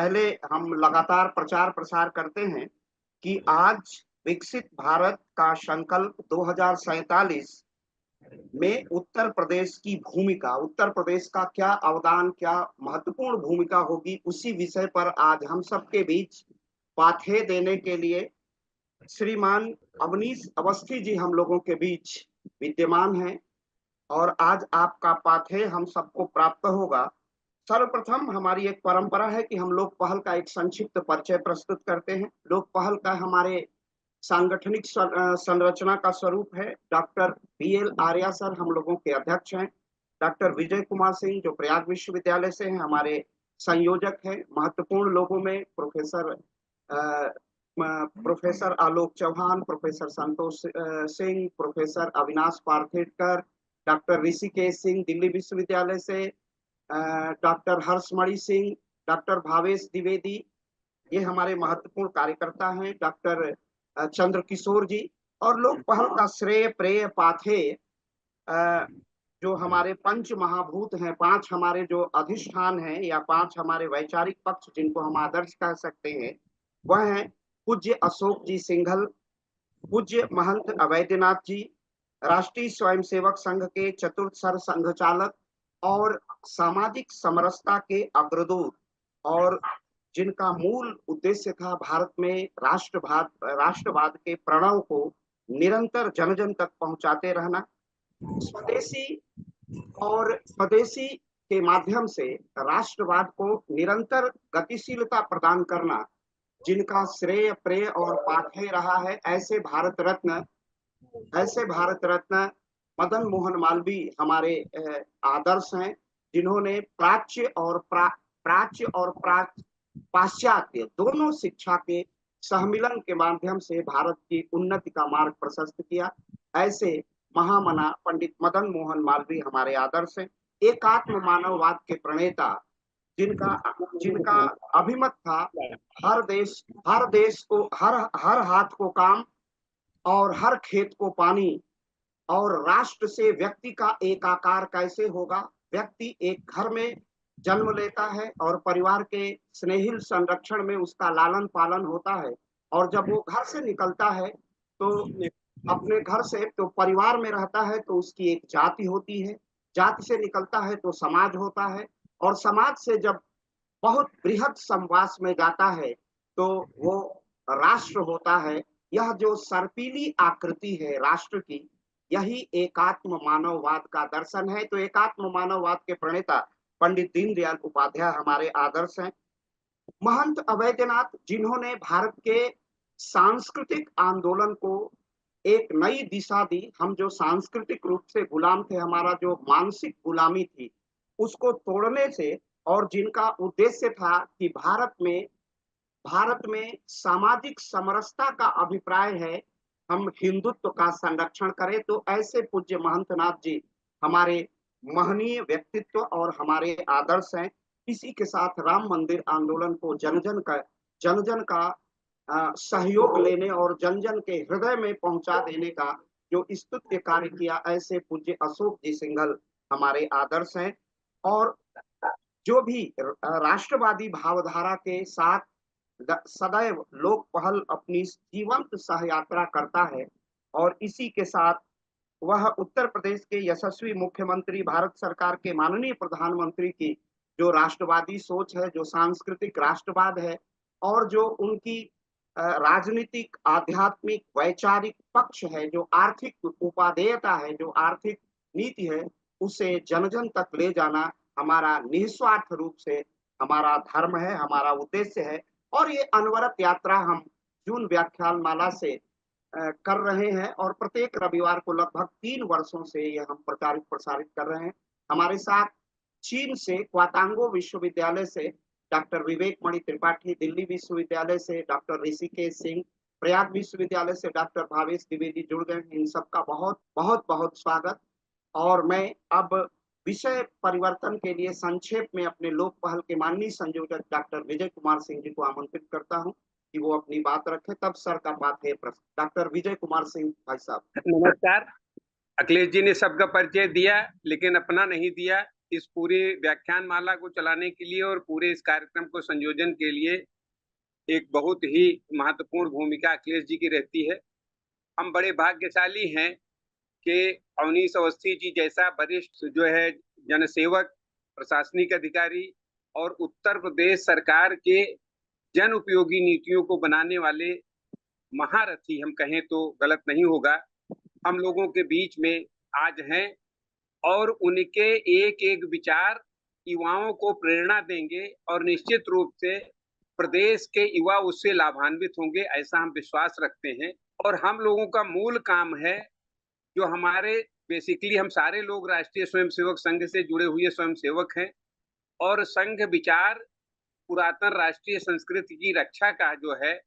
पहले हम लगातार प्रचार प्रसार करते हैं कि आज विकसित भारत का संकल्प 2047 में उत्तर प्रदेश की भूमिका, उत्तर प्रदेश का क्या अवदान, क्या महत्वपूर्ण भूमिका होगी, उसी विषय पर आज हम सबके बीच पाथेय देने के लिए श्रीमान अवनीश अवस्थी जी हम लोगों के बीच विद्यमान हैं और आज आपका पाथेय हम सबको प्राप्त होगा। सर्वप्रथम हमारी एक परंपरा है कि हम लोग पहल का एक संक्षिप्त परिचय प्रस्तुत करते हैं। लोक पहल का हमारे सांगठनिक संरचना का स्वरूप है। डॉक्टर बीएल आर्या सर हम लोगों के अध्यक्ष हैं। डॉक्टर विजय कुमार सिंह जो प्रयाग विश्वविद्यालय से हैं हमारे संयोजक हैं। महत्वपूर्ण लोगों में प्रोफेसर आलोक Chauhan, professor Santosh Singh, professor Avinash पार्थेडकर, doctor Rishikesh Singh Delhi विश्वविद्यालय से, डॉक्टर हर्षमणि सिंह, डॉक्टर भावेश द्विवेदी, ये हमारे महत्वपूर्ण कार्यकर्ता हैं। डॉक्टर चंद्र किशोर जी और लोक पहल का श्रेय प्रेय पाथेय जो हमारे पंच महाभूत हैं, 5 हमारे जो अधिष्ठान हैं या 5 हमारे वैचारिक पक्ष जिनको हम आदर्श कह सकते हैं, वह हैं पूज्य अशोक जी सिंघल, पूज्य महंत अवैधनाथ जी, राष्ट्रीय स्वयंसेवक संघ के चतुर्थ सर संघचालक और सामाजिक समरसता के अग्रदूत और जिनका मूल उद्देश्य था भारत में राष्ट्रवाद के प्रणव को निरंतर जन जन तक पहुंचाते रहना, स्वदेशी और स्वदेशी के माध्यम से राष्ट्रवाद को निरंतर गतिशीलता प्रदान करना, जिनका श्रेय प्रेय और पाथेय रहा है। ऐसे भारत रत्न मदन मोहन मालवीय हमारे आदर्श हैं, जिन्होंने प्राच्य और पाश्चात्य दोनों शिक्षा के सहमिलन के माध्यम से भारत की उन्नति का मार्ग प्रशस्त किया। ऐसे महामना पंडित मदन मोहन मालवीय हमारे आदर्श हैं। एकात्म मानववाद के प्रणेता, जिनका अभिमत था हर देश को हर हाथ को काम और हर खेत को पानी, और राष्ट्र से व्यक्ति का एकाकार कैसे होगा। व्यक्ति एक घर में जन्म लेता है और परिवार के स्नेहिल संरक्षण में उसका लालन पालन होता है, और जब वो घर से निकलता है तो अपने घर से तो परिवार में रहता है तो उसकी एक जाति होती है, जाति से निकलता है तो समाज होता है, और समाज से जब बहुत बृहद संवास में जाता है तो वो राष्ट्र होता है। यह जो सर्पीली आकृति है राष्ट्र की, यही एकात्म मानववाद का दर्शन है। तो एकात्म मानववाद के प्रणेता पंडित दीनदयाल उपाध्याय हमारे आदर्श हैं। महंत अवैधनाथ, जिन्होंने भारत के सांस्कृतिक आंदोलन को एक नई दिशा दी। हम जो सांस्कृतिक रूप से गुलाम थे, हमारा जो मानसिक गुलामी थी, उसको तोड़ने से, और जिनका उद्देश्य था कि भारत में सामाजिक समरसता का अभिप्राय है, हम हिंदुत्व का संरक्षण करें। तो ऐसे पूज्य महंतनाथ जी हमारे महनीय व्यक्तित्व और हमारे आदर्श हैं। इसी के साथ राम मंदिर आंदोलन को जन जन का सहयोग लेने और जन जन के हृदय में पहुंचा देने का जो स्तुत्य कार्य किया, ऐसे पूज्य अशोक जी सिंघल हमारे आदर्श हैं। और जो भी राष्ट्रवादी भावधारा के साथ सदैव लोक पहल अपनी जीवंत सहयात्रा करता है, और इसी के साथ वह उत्तर प्रदेश के यशस्वी मुख्यमंत्री, भारत सरकार के माननीय प्रधानमंत्री की जो राष्ट्रवादी सोच है, जो सांस्कृतिक राष्ट्रवाद है, और जो उनकी राजनीतिक, आध्यात्मिक, वैचारिक पक्ष है, जो आर्थिक उपादेयता है, जो आर्थिक नीति है, उसे जन जन तक ले जाना हमारा निस्वार्थ रूप से हमारा धर्म है, हमारा उद्देश्य है। और ये अनवरत यात्रा हम जून व्याख्यान माला से कर रहे हैं, और प्रत्येक रविवार को लगभग 3 वर्षों से ये हम प्रचारित प्रसारित कर रहे हैं। हमारे साथ चीन से क्वातांगो विश्वविद्यालय से डॉक्टर विवेक मणि त्रिपाठी, दिल्ली विश्वविद्यालय से डॉक्टर ऋषिकेश सिंह, प्रयाग विश्वविद्यालय से डॉक्टर भावेश द्विवेदी जुड़ गए। इन सबका बहुत बहुत बहुत स्वागत। और मैं अब विषय परिवर्तन के लिए संक्षेप में अपने लोक पहल के माननीय संयोजक डॉक्टर विजय कुमार सिंह जी को आमंत्रित करता हूं कि वो अपनी बात रखें। तब सर का बात है प्रश्न। डॉक्टर विजय कुमार सिंह भाई साहब। नमस्कार। अखिलेश जी ने सबका परिचय दिया लेकिन अपना नहीं दिया। इस पूरे व्याख्यान माला को चलाने के लिए और पूरे इस कार्यक्रम को संयोजन के लिए एक बहुत ही महत्वपूर्ण भूमिका अखिलेश जी की रहती है। हम बड़े भाग्यशाली हैं कि अवनीश अवस्थी जी जैसा वरिष्ठ जो है जनसेवक, प्रशासनिक अधिकारी और उत्तर प्रदेश सरकार के जन उपयोगी नीतियों को बनाने वाले महारथी, हम कहें तो गलत नहीं होगा, हम लोगों के बीच में आज हैं और उनके एक एक विचार युवाओं को प्रेरणा देंगे और निश्चित रूप से प्रदेश के युवा उससे लाभान्वित होंगे, ऐसा हम विश्वास रखते हैं। और हम लोगों का मूल काम है, जो हमारे बेसिकली हम सारे लोग राष्ट्रीय स्वयंसेवक संघ से जुड़े हुए स्वयंसेवक हैं और संघ विचार पुरातन राष्ट्रीय संस्कृति की रक्षा का जो है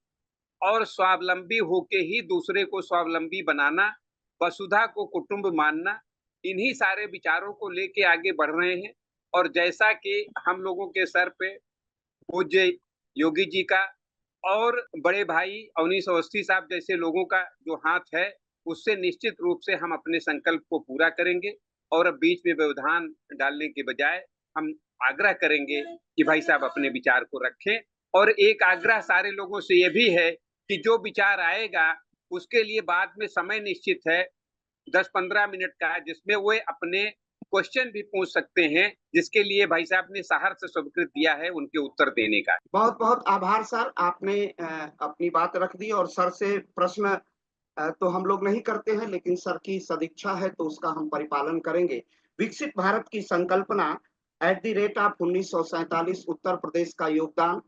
और स्वावलंबी होके ही दूसरे को स्वावलंबी बनाना, वसुधा को कुटुंब मानना, इन्हीं सारे विचारों को लेके आगे बढ़ रहे हैं। और जैसा कि हम लोगों के सर पे पूज्य योगी जी का और बड़े भाई अवनीश अवस्थी साहब जैसे लोगों का जो हाथ है, उससे निश्चित रूप से हम अपने संकल्प को पूरा करेंगे और अब बीच में व्यवधान डालने के बजाय हम आग्रह करेंगे कि भाई साहब अपने विचार को रखें। और एक आग्रह सारे लोगों से ये भी है कि जो विचार आएगा उसके लिए बाद में समय निश्चित है 10-15 मिनट का, जिसमें वो अपने क्वेश्चन भी पूछ सकते हैं, जिसके लिए भाई साहब ने सहर्ष स्वीकृत दिया है उनके उत्तर देने का। बहुत बहुत आभार सर, आपने अपनी बात रख दी और सर से प्रश्न तो हम लोग नहीं करते हैं, लेकिन सर की सदिच्छा है तो उसका हम परिपालन करेंगे। विकसित भारत की संकल्पना @ 1947 उत्तर प्रदेश का योगदान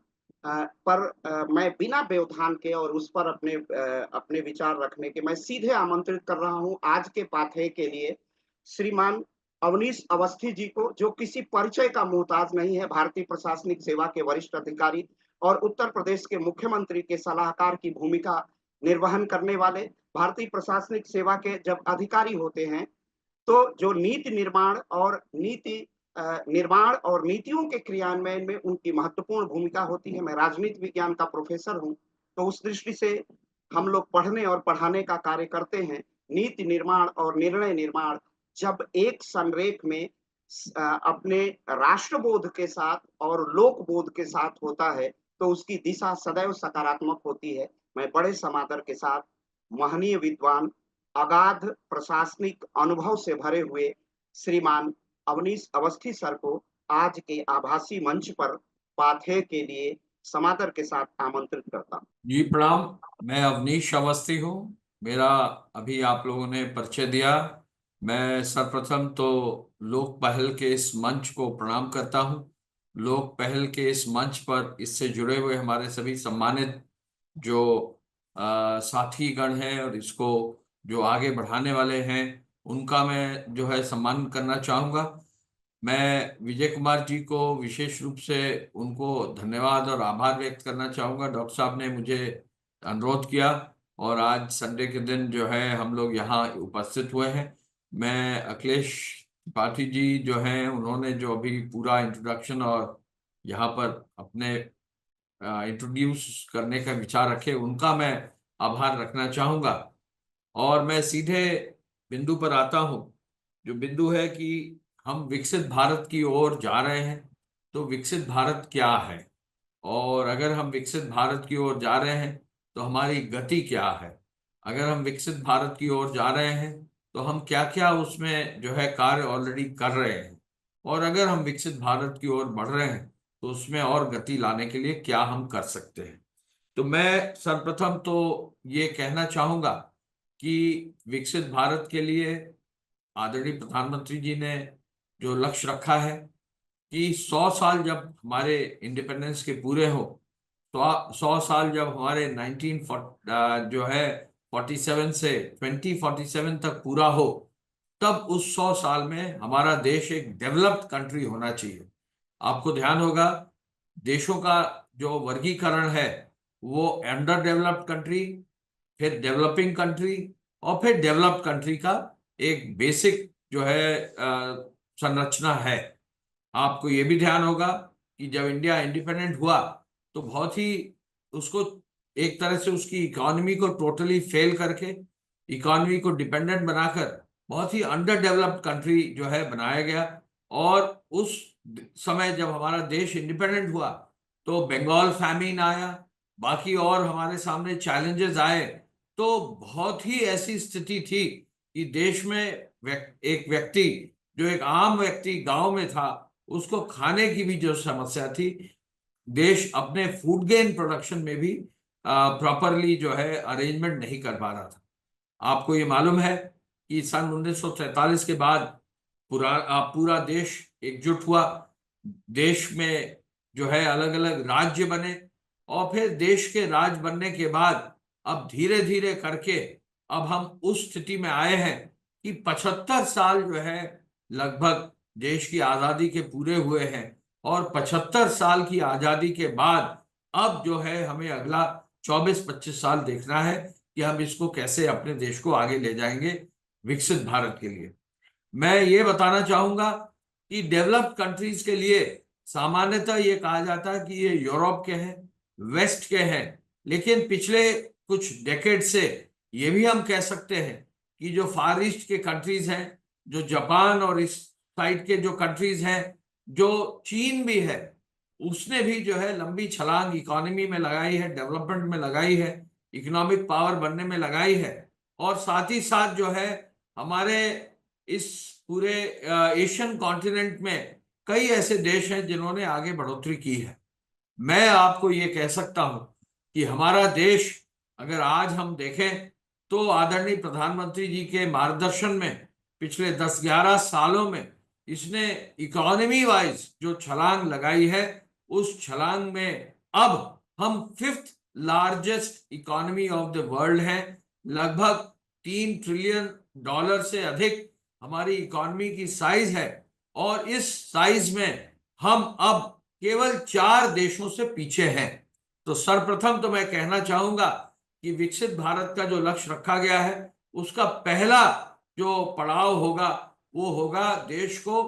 पर मैं बिना व्यवधान के और उस पर अपने विचार रखने के मैं सीधे आमंत्रित कर रहा हूं आज के पाठे के लिए श्रीमान अवनीश अवस्थी जी को, जो किसी परिचय का मोहताज नहीं है, भारतीय प्रशासनिक सेवा के वरिष्ठ अधिकारी और उत्तर प्रदेश के मुख्यमंत्री के सलाहकार की भूमिका निर्वहन करने वाले। भारतीय प्रशासनिक सेवा के जब अधिकारी होते हैं तो जो नीति निर्माण और नीतियों के क्रियान्वयन में उनकी महत्वपूर्ण भूमिका होती है। मैं राजनीति विज्ञान का प्रोफेसर हूं, तो उस दृष्टि से हम लोग पढ़ने और पढ़ाने का कार्य करते हैं। नीति निर्माण और निर्णय निर्माण जब एक संरेख में अपने राष्ट्रबोध के साथ और लोकबोध के साथ होता है तो उसकी दिशा सदैव सकारात्मक होती है। मैं बड़े समादर के साथ महनीय विद्वान, अगाध प्रशासनिक अनुभव से भरे हुए श्रीमान अवनीश अवस्थी सर को आज के आभासी मंच पर पाठे के लिए समादर के साथ आमंत्रित करता हूं। जी प्रणाम, मैं अवनीश अवस्थी हूँ। मेरा अभी आप लोगों ने परिचय दिया। मैं सर्वप्रथम तो लोक पहल के इस मंच को प्रणाम करता हूँ। लोक पहल के इस मंच पर इससे जुड़े हुए हमारे सभी सम्मानित जो साथी गण हैं और इसको जो आगे बढ़ाने वाले हैं, उनका मैं जो है सम्मान करना चाहूँगा। मैं विजय कुमार जी को विशेष रूप से उनको धन्यवाद और आभार व्यक्त करना चाहूँगा। डॉक्टर साहब ने मुझे अनुरोध किया और आज संडे के दिन जो है हम लोग यहाँ उपस्थित हुए हैं। मैं अखिलेश त्रिपाठी जी जो हैं, उन्होंने जो अभी पूरा इंट्रोडक्शन और यहाँ पर अपने इंट्रोड्यूस करने का विचार रखे, उनका मैं आभार रखना चाहूँगा। और मैं सीधे बिंदु पर आता हूँ। जो बिंदु है कि हम विकसित भारत की ओर जा रहे हैं, तो विकसित भारत क्या है, और अगर हम विकसित भारत की ओर जा रहे हैं तो हमारी गति क्या है। अगर हम विकसित भारत की ओर जा रहे हैं तो हम क्या क्या उसमें जो है कार्य ऑलरेडी कर रहे हैं, और अगर हम विकसित भारत की ओर बढ़ रहे हैं तो उसमें और गति लाने के लिए क्या हम कर सकते हैं। तो मैं सर्वप्रथम तो ये कहना चाहूँगा कि विकसित भारत के लिए आदरणीय प्रधानमंत्री जी ने जो लक्ष्य रखा है कि 100 साल जब हमारे इंडिपेंडेंस के पूरे हो, तो 100 साल जब हमारे 1947 से 2047 तक पूरा हो, तब उस 100 साल में हमारा देश एक डेवलप्ड कंट्री होना चाहिए। आपको ध्यान होगा, देशों का जो वर्गीकरण है वो अंडर डेवलप्ड कंट्री, फिर डेवलपिंग कंट्री और फिर डेवलप्ड कंट्री का एक बेसिक जो है संरचना है। आपको ये भी ध्यान होगा कि जब इंडिया इंडिपेंडेंट हुआ तो बहुत ही उसको एक तरह से उसकी इकोनॉमी को टोटली फेल करके, इकोनॉमी को डिपेंडेंट बनाकर बहुत ही अंडर डेवलप्ड कंट्री जो है बनाया गया। और उस समय जब हमारा देश इंडिपेंडेंट हुआ तो बंगाल फैमिन आया, बाकी और हमारे सामने चैलेंजेस आए। तो बहुत ही ऐसी स्थिति थी कि देश में एक व्यक्ति, जो एक आम व्यक्ति गांव में था, उसको खाने की भी जो समस्या थी, देश अपने फूड गेन प्रोडक्शन में भी प्रॉपरली जो है अरेंजमेंट नहीं कर पा रहा था। आपको ये मालूम है कि सन 1947 के बाद पूरा देश एकजुट हुआ, देश में जो है अलग अलग राज्य बने, और फिर देश के राज्य बनने के बाद अब धीरे धीरे करके अब हम उस स्थिति में आए हैं कि 75 साल जो है लगभग देश की आजादी के पूरे हुए हैं, और 75 साल की आजादी के बाद अब जो है हमें अगला 24-25 साल देखना है कि हम इसको कैसे अपने देश को आगे ले जाएंगे विकसित भारत के लिए। मैं ये बताना चाहूंगा कि डेवलप्ड कंट्रीज के लिए सामान्यतः ये कहा जाता है कि ये यूरोप के हैं, वेस्ट के हैं, लेकिन पिछले कुछ डेकेड से ये भी हम कह सकते हैं कि जो फार ईस्ट के कंट्रीज हैं, जो जापान और इस साइड के जो कंट्रीज हैं, जो चीन भी है, उसने भी जो है लंबी छलांग इकोनॉमी में लगाई है, डेवलपमेंट में लगाई है, इकोनॉमिक पावर बनने में लगाई है। और साथ ही साथ जो है हमारे इस पूरे एशियन कॉन्टिनेंट में कई ऐसे देश हैं जिन्होंने आगे बढ़ोतरी की है। मैं आपको ये कह सकता हूं कि हमारा देश अगर आज हम देखें तो आदरणीय प्रधानमंत्री जी के मार्गदर्शन में पिछले 10-11 सालों में इसने इकोनॉमी वाइज जो छलांग लगाई है, उस छलांग में अब हम 5th largest economy of the world हैं। लगभग $3 ट्रिलियन से अधिक हमारी इकोनॉमी की साइज है, और इस साइज में हम अब केवल 4 देशों से पीछे हैं। तो सर्वप्रथम तो मैं कहना चाहूंगा कि विकसित भारत का जो लक्ष्य रखा गया है, उसका पहला जो पड़ाव होगा वो होगा देश को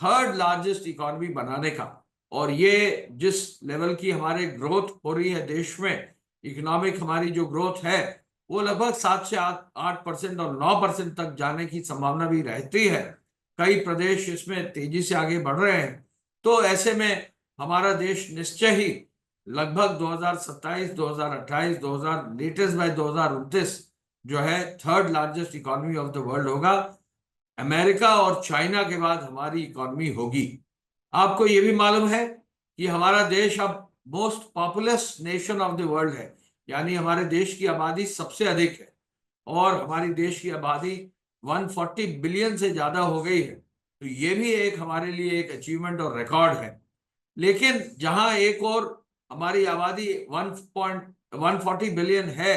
3rd लार्जेस्ट इकोनॉमी बनाने का। और ये जिस लेवल की हमारे ग्रोथ हो रही है देश में, इकोनॉमिक हमारी जो ग्रोथ है वो लगभग 7 से 8% और 9% तक जाने की संभावना भी रहती है। कई प्रदेश इसमें तेजी से आगे बढ़ रहे हैं। तो ऐसे में हमारा देश निश्चय ही लगभग 2027, 2028, 2000 लेटेस्ट बाय 2029 जो है 3rd largest economy of the world होगा। अमेरिका और चाइना के बाद हमारी इकोनॉमी होगी। आपको ये भी मालूम है कि हमारा देश अब most populous nation of the world है, यानी हमारे देश की आबादी सबसे अधिक है, और हमारी देश की आबादी 140 बिलियन से ज्यादा हो गई है। तो ये भी एक हमारे लिए एक अचीवमेंट और रिकॉर्ड है। लेकिन जहां एक और हमारी आबादी 140 बिलियन है,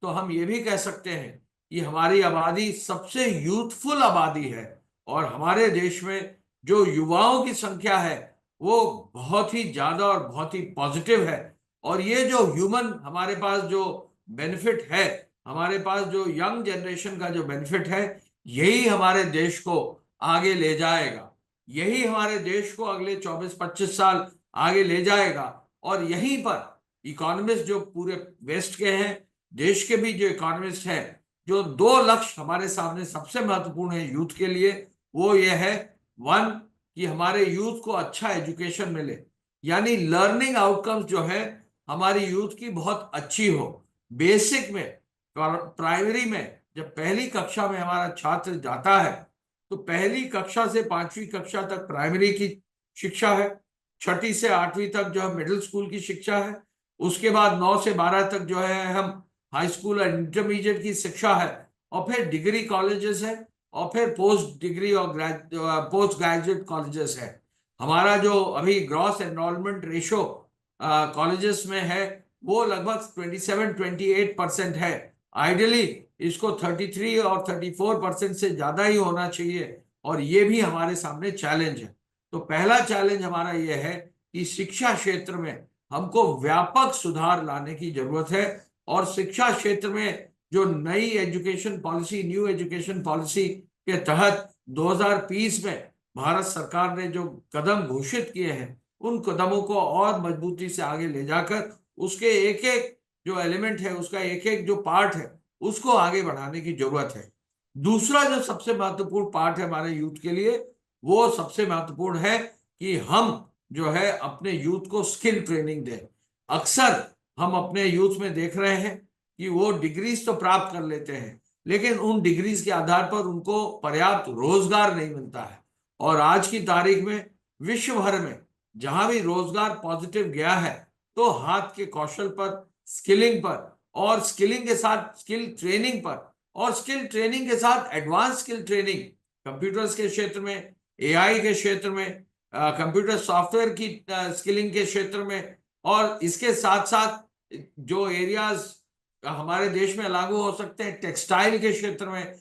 तो हम ये भी कह सकते हैं कि हमारी आबादी सबसे यूथफुल आबादी है, और हमारे देश में जो युवाओं की संख्या है वो बहुत ही ज्यादा और बहुत ही पॉजिटिव है। और ये जो ह्यूमन हमारे पास जो बेनिफिट है, हमारे पास जो यंग जनरेशन का जो बेनिफिट है, यही हमारे देश को आगे ले जाएगा, यही हमारे देश को अगले 24-25 साल आगे ले जाएगा। और यहीं पर इकोनॉमिस्ट जो पूरे वेस्ट के हैं, देश के भी जो इकोनॉमिस्ट हैं, जो 2 लक्ष्य हमारे सामने सबसे महत्वपूर्ण है यूथ के लिए, वो ये है, 1 कि हमारे यूथ को अच्छा एजुकेशन मिले, यानी लर्निंग आउटकम्स जो है हमारी यूथ की बहुत अच्छी हो। बेसिक में, प्राइमरी में जब पहली कक्षा में हमारा छात्र जाता है तो पहली कक्षा से 5वीं कक्षा तक प्राइमरी की शिक्षा है, 6ठी से 8वीं तक जो है मिडिल स्कूल की शिक्षा है, उसके बाद 9 से 12 तक जो है हम हाई स्कूल और इंटरमीडिएट की शिक्षा है, और फिर डिग्री कॉलेजेस है, और फिर पोस्ट डिग्री और पोस्ट ग्रेजुएट कॉलेजेस है। हमारा जो अभी ग्रॉस एनरोलमेंट रेशो कॉलेजेस में है वो लगभग 27-28% है। आइडियली इसको 33 और 34% से ज्यादा ही होना चाहिए, और ये भी हमारे सामने चैलेंज है। तो पहला चैलेंज हमारा ये है कि शिक्षा क्षेत्र में हमको व्यापक सुधार लाने की जरूरत है, और शिक्षा क्षेत्र में जो नई education policy, new education policy के तहत 2020 में भारत सरकार ने जो कदम घोषित किए हैं, उन कदमों को और मजबूती से आगे ले जाकर उसके एक एक जो एलिमेंट है, उसका एक एक जो पार्ट है, उसको आगे बढ़ाने की जरूरत है। दूसरा जो सबसे महत्वपूर्ण पार्ट है हमारे यूथ के लिए, वो सबसे महत्वपूर्ण है कि हम जो है अपने यूथ को स्किल ट्रेनिंग दें। अक्सर हम अपने यूथ में देख रहे हैं कि वो डिग्रीज तो प्राप्त कर लेते हैं, लेकिन उन डिग्रीज के आधार पर उनको पर्याप्त रोजगार नहीं मिलता है। और आज की तारीख में विश्व भर में जहां भी रोजगार पॉजिटिव गया है, तो हाथ के कौशल पर, स्किलिंग पर, और स्किलिंग के साथ स्किल ट्रेनिंग पर, और स्किल ट्रेनिंग के साथ एडवांस स्किल ट्रेनिंग कंप्यूटर्स के क्षेत्र में, एआई के क्षेत्र में, कंप्यूटर सॉफ्टवेयर की स्किलिंग के क्षेत्र में, और इसके साथ साथ जो एरियाज हमारे देश में लागू हो सकते हैं, टेक्सटाइल के क्षेत्र में,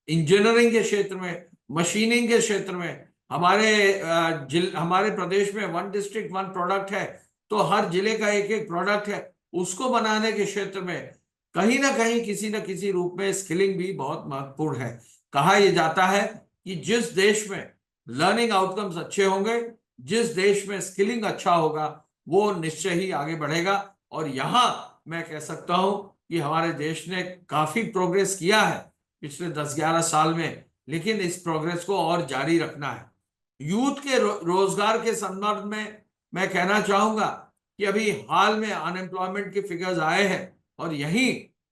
इंजीनियरिंग के क्षेत्र में, मशीनिंग के क्षेत्र में। हमारे प्रदेश में 1 डिस्ट्रिक्ट 1 प्रोडक्ट है, तो हर जिले का एक एक प्रोडक्ट है, उसको बनाने के क्षेत्र में कहीं ना कहीं किसी न किसी रूप में स्किलिंग भी बहुत महत्वपूर्ण है। कहा यह जाता है कि जिस देश में लर्निंग आउटकम्स अच्छे होंगे, जिस देश में स्किलिंग अच्छा होगा, वो निश्चय ही आगे बढ़ेगा। और यहां मैं कह सकता हूं कि हमारे देश ने काफी प्रोग्रेस किया है पिछले 10-11 साल में, लेकिन इस प्रोग्रेस को और जारी रखना है। यूथ के रोजगार के संदर्भ में मैं कहना चाहूंगा कि अभी हाल में अनएम्प्लॉयमेंट के फिगर्स आए हैं, और यही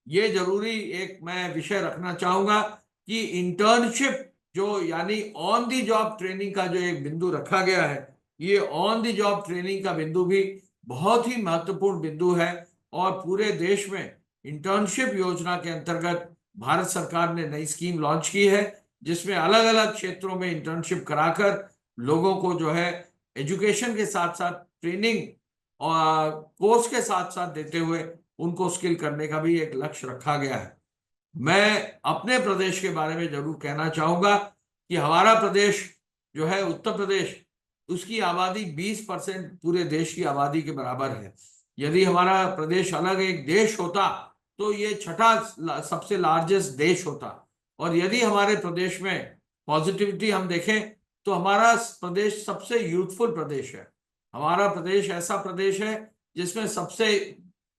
ये जरूरी एक मैं विषय रखना चाहूंगा कि इंटर्नशिप जो यानी ऑन दी जॉब ट्रेनिंग का जो एक बिंदु रखा गया है, ये ऑन दी जॉब ट्रेनिंग का बिंदु भी बहुत ही महत्वपूर्ण बिंदु है। और पूरे देश में इंटर्नशिप योजना के अंतर्गत भारत सरकार ने नई स्कीम लॉन्च की है, जिसमें अलग अलग क्षेत्रों में इंटर्नशिप कराकर लोगों को जो है एजुकेशन के साथ साथ ट्रेनिंग और कोर्स के साथ साथ देते हुए उनको स्किल करने का भी एक लक्ष्य रखा गया है। मैं अपने प्रदेश के बारे में जरूर कहना चाहूंगा कि हमारा प्रदेश जो है उत्तर प्रदेश, उसकी आबादी 20% पूरे देश की आबादी के बराबर है। यदि हमारा प्रदेश अलग एक देश होता तो ये छठा सबसे लार्जेस्ट देश होता। और यदि हमारे प्रदेश में पॉजिटिविटी हम देखें तो हमारा प्रदेश सबसे यूथफुल प्रदेश है। हमारा प्रदेश ऐसा प्रदेश है जिसमें सबसे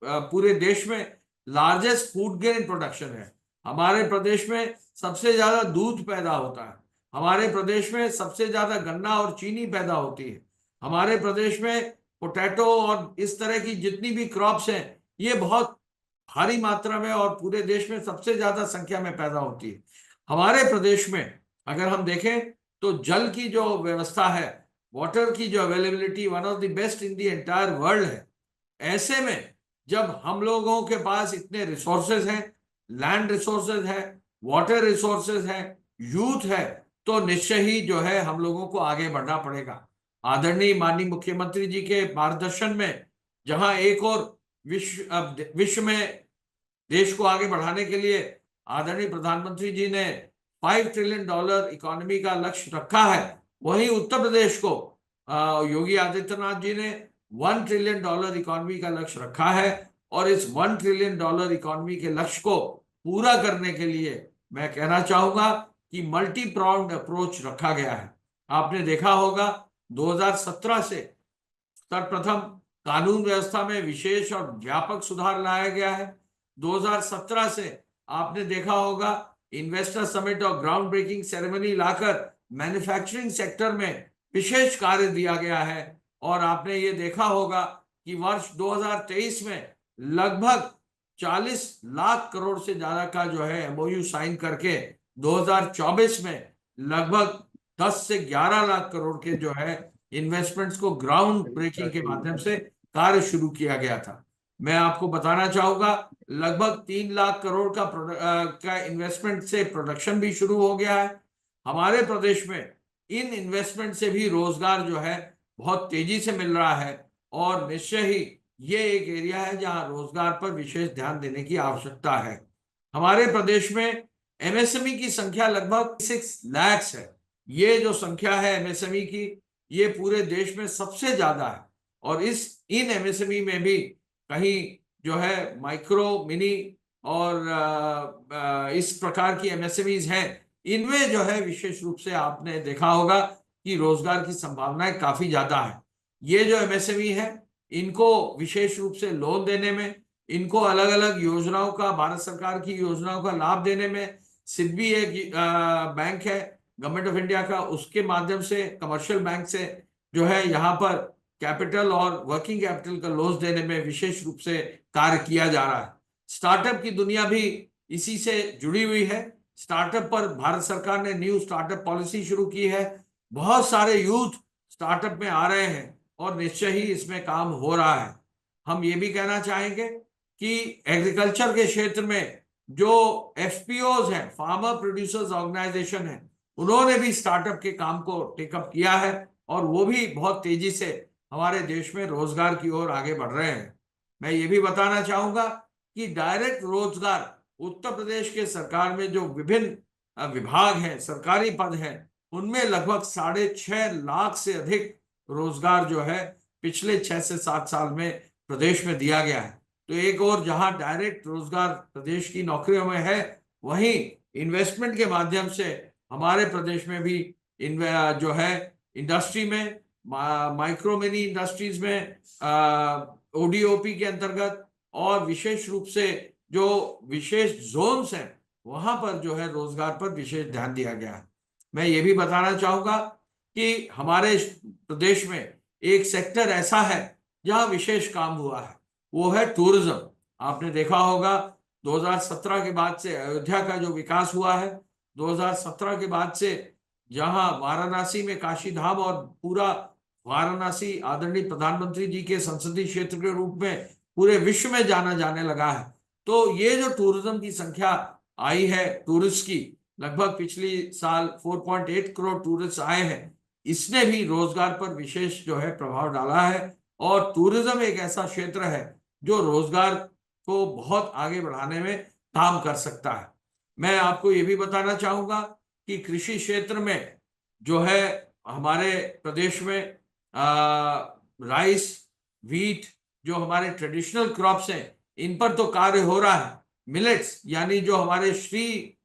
पूरे देश में लार्जेस्ट फूड ग्रेन प्रोडक्शन है। हमारे प्रदेश में सबसे ज्यादा दूध पैदा होता है। हमारे प्रदेश में सबसे ज्यादा गन्ना और चीनी पैदा होती है। हमारे प्रदेश में पोटैटो और इस तरह की जितनी भी क्रॉप्स हैं, ये बहुत भारी मात्रा में और पूरे देश में सबसे ज्यादा संख्या में पैदा होती है। हमारे प्रदेश में अगर हम देखें तो जल की जो व्यवस्था है, वाटर की जो availability 1 of the best in the entire world है। ऐसे में जब हम लोगों के पास इतने रिसोर्सेज हैं, लैंड रिसोर्सेज है, वाटर रिसोर्सेज है, यूथ है, तो निश्चय ही जो है हम लोगों को आगे बढ़ना पड़ेगा। आदरणीय माननीय मुख्यमंत्री जी के मार्गदर्शन में जहां एक और विश्व में देश को आगे बढ़ाने के लिए आदरणीय प्रधानमंत्री जी ने $5 ट्रिलियन इकोनॉमी का लक्ष्य रखा है, वहीं उत्तर प्रदेश को योगी आदित्यनाथ जी ने $1 ट्रिलियन इकोनॉमी का लक्ष्य रखा है। और इस $1 ट्रिलियन इकोनॉमी के लक्ष्य को पूरा करने के लिए मैं कहना चाहूंगा कि मल्टी प्रॉन्ड अप्रोच रखा गया है। आपने देखा होगा 2017 से सर्वप्रथम कानून व्यवस्था में विशेष और व्यापक सुधार लाया गया है। 2017 से आपने देखा होगा इन्वेस्टर समिट और ग्राउंड ब्रेकिंग सेरेमनी लाकर मैन्युफैक्चरिंग सेक्टर में विशेष कार्य दिया गया है। और आपने ये देखा होगा कि वर्ष 2023 में लगभग 40 लाख करोड़ से ज्यादा का जो है एमओयू साइन करके 2024 में लगभग 10 से 11 लाख करोड़ के जो है इन्वेस्टमेंट्स को ग्राउंड ब्रेकिंग के माध्यम से कार्य शुरू किया गया था। मैं आपको बताना चाहूंगा लगभग 3 लाख करोड़ का इन्वेस्टमेंट से प्रोडक्शन भी शुरू हो गया है। हमारे प्रदेश में इन इन्वेस्टमेंट से भी रोजगार जो है बहुत तेजी से मिल रहा है। और निश्चय ही ये एक एरिया है जहां रोजगार पर विशेष ध्यान देने की आवश्यकता है। हमारे प्रदेश में एमएसएमई की संख्या लगभग 6 लाख है। ये जो संख्या है एमएसएमई की, ये पूरे देश में सबसे ज्यादा है। और इन एमएसएमई में भी कहीं जो है माइक्रो, मिनी और इस प्रकार की एमएसएमईज हैं, इनमें जो है विशेष रूप से आपने देखा होगा कि रोजगार की संभावनाएं काफी ज्यादा है। ये जो एमएसएमई है, इनको विशेष रूप से लोन देने में, इनको अलग अलग योजनाओं का, भारत सरकार की योजनाओं का लाभ देने में, सिडबी एक बैंक है गवर्नमेंट ऑफ इंडिया का, उसके माध्यम से कमर्शियल बैंक से जो है यहाँ पर कैपिटल और वर्किंग कैपिटल का लोन्स देने में विशेष रूप से कार्य किया जा रहा है। स्टार्टअप की दुनिया भी इसी से जुड़ी हुई है। स्टार्टअप पर भारत सरकार ने न्यू स्टार्टअप पॉलिसी शुरू की है। बहुत सारे यूथ स्टार्टअप में आ रहे हैं और निश्चय ही इसमें काम हो रहा है। हम ये भी कहना चाहेंगे कि एग्रीकल्चर के क्षेत्र में जो एफपीओज हैं, फार्मर प्रोड्यूसर्स ऑर्गेनाइजेशन है, उन्होंने भी स्टार्टअप के काम को टेकअप किया है और वो भी बहुत तेजी से हमारे देश में रोजगार की ओर आगे बढ़ रहे हैं। मैं ये भी बताना चाहूंगा कि डायरेक्ट रोजगार उत्तर प्रदेश के सरकार में जो विभिन्न विभाग हैं, सरकारी पद हैं, उनमें लगभग 6.5 लाख से अधिक रोजगार जो है पिछले 6 से 7 साल में प्रदेश में दिया गया है। तो एक और जहां डायरेक्ट रोजगार प्रदेश की नौकरियों में है, वहीं इन्वेस्टमेंट के माध्यम से हमारे प्रदेश में भी जो है इंडस्ट्री में, माइक्रो मिनी इंडस्ट्रीज में, ओडीओपी के अंतर्गत और विशेष रूप से जो विशेष जोन्स हैं, वहां पर जो है रोजगार पर विशेष ध्यान दिया गया है। मैं ये भी बताना चाहूंगा कि हमारे प्रदेश में एक सेक्टर ऐसा है जहां विशेष काम हुआ है, वो है टूरिज्म। आपने देखा होगा 2017 के बाद से अयोध्या का जो विकास हुआ है, 2017 के बाद से जहां वाराणसी में काशी धाम और पूरा वाराणसी आदरणीय प्रधानमंत्री जी के संसदीय क्षेत्र के रूप में पूरे विश्व में जाना जाने लगा है। तो ये जो टूरिज्म की संख्या आई है टूरिस्ट की, लगभग पिछली साल 4.8 करोड़ टूरिस्ट आए हैं, इसने भी रोजगार पर विशेष जो है प्रभाव डाला है। और टूरिज्म एक ऐसा क्षेत्र है जो रोजगार को बहुत आगे बढ़ाने में काम कर सकता है। मैं आपको ये भी बताना चाहूंगा कि कृषि क्षेत्र में जो है हमारे प्रदेश में राइस, व्हीट, जो हमारे ट्रेडिशनल क्रॉप्स हैं, इन पर तो कार्य हो रहा है। मिलेट्स यानी जो हमारे श्री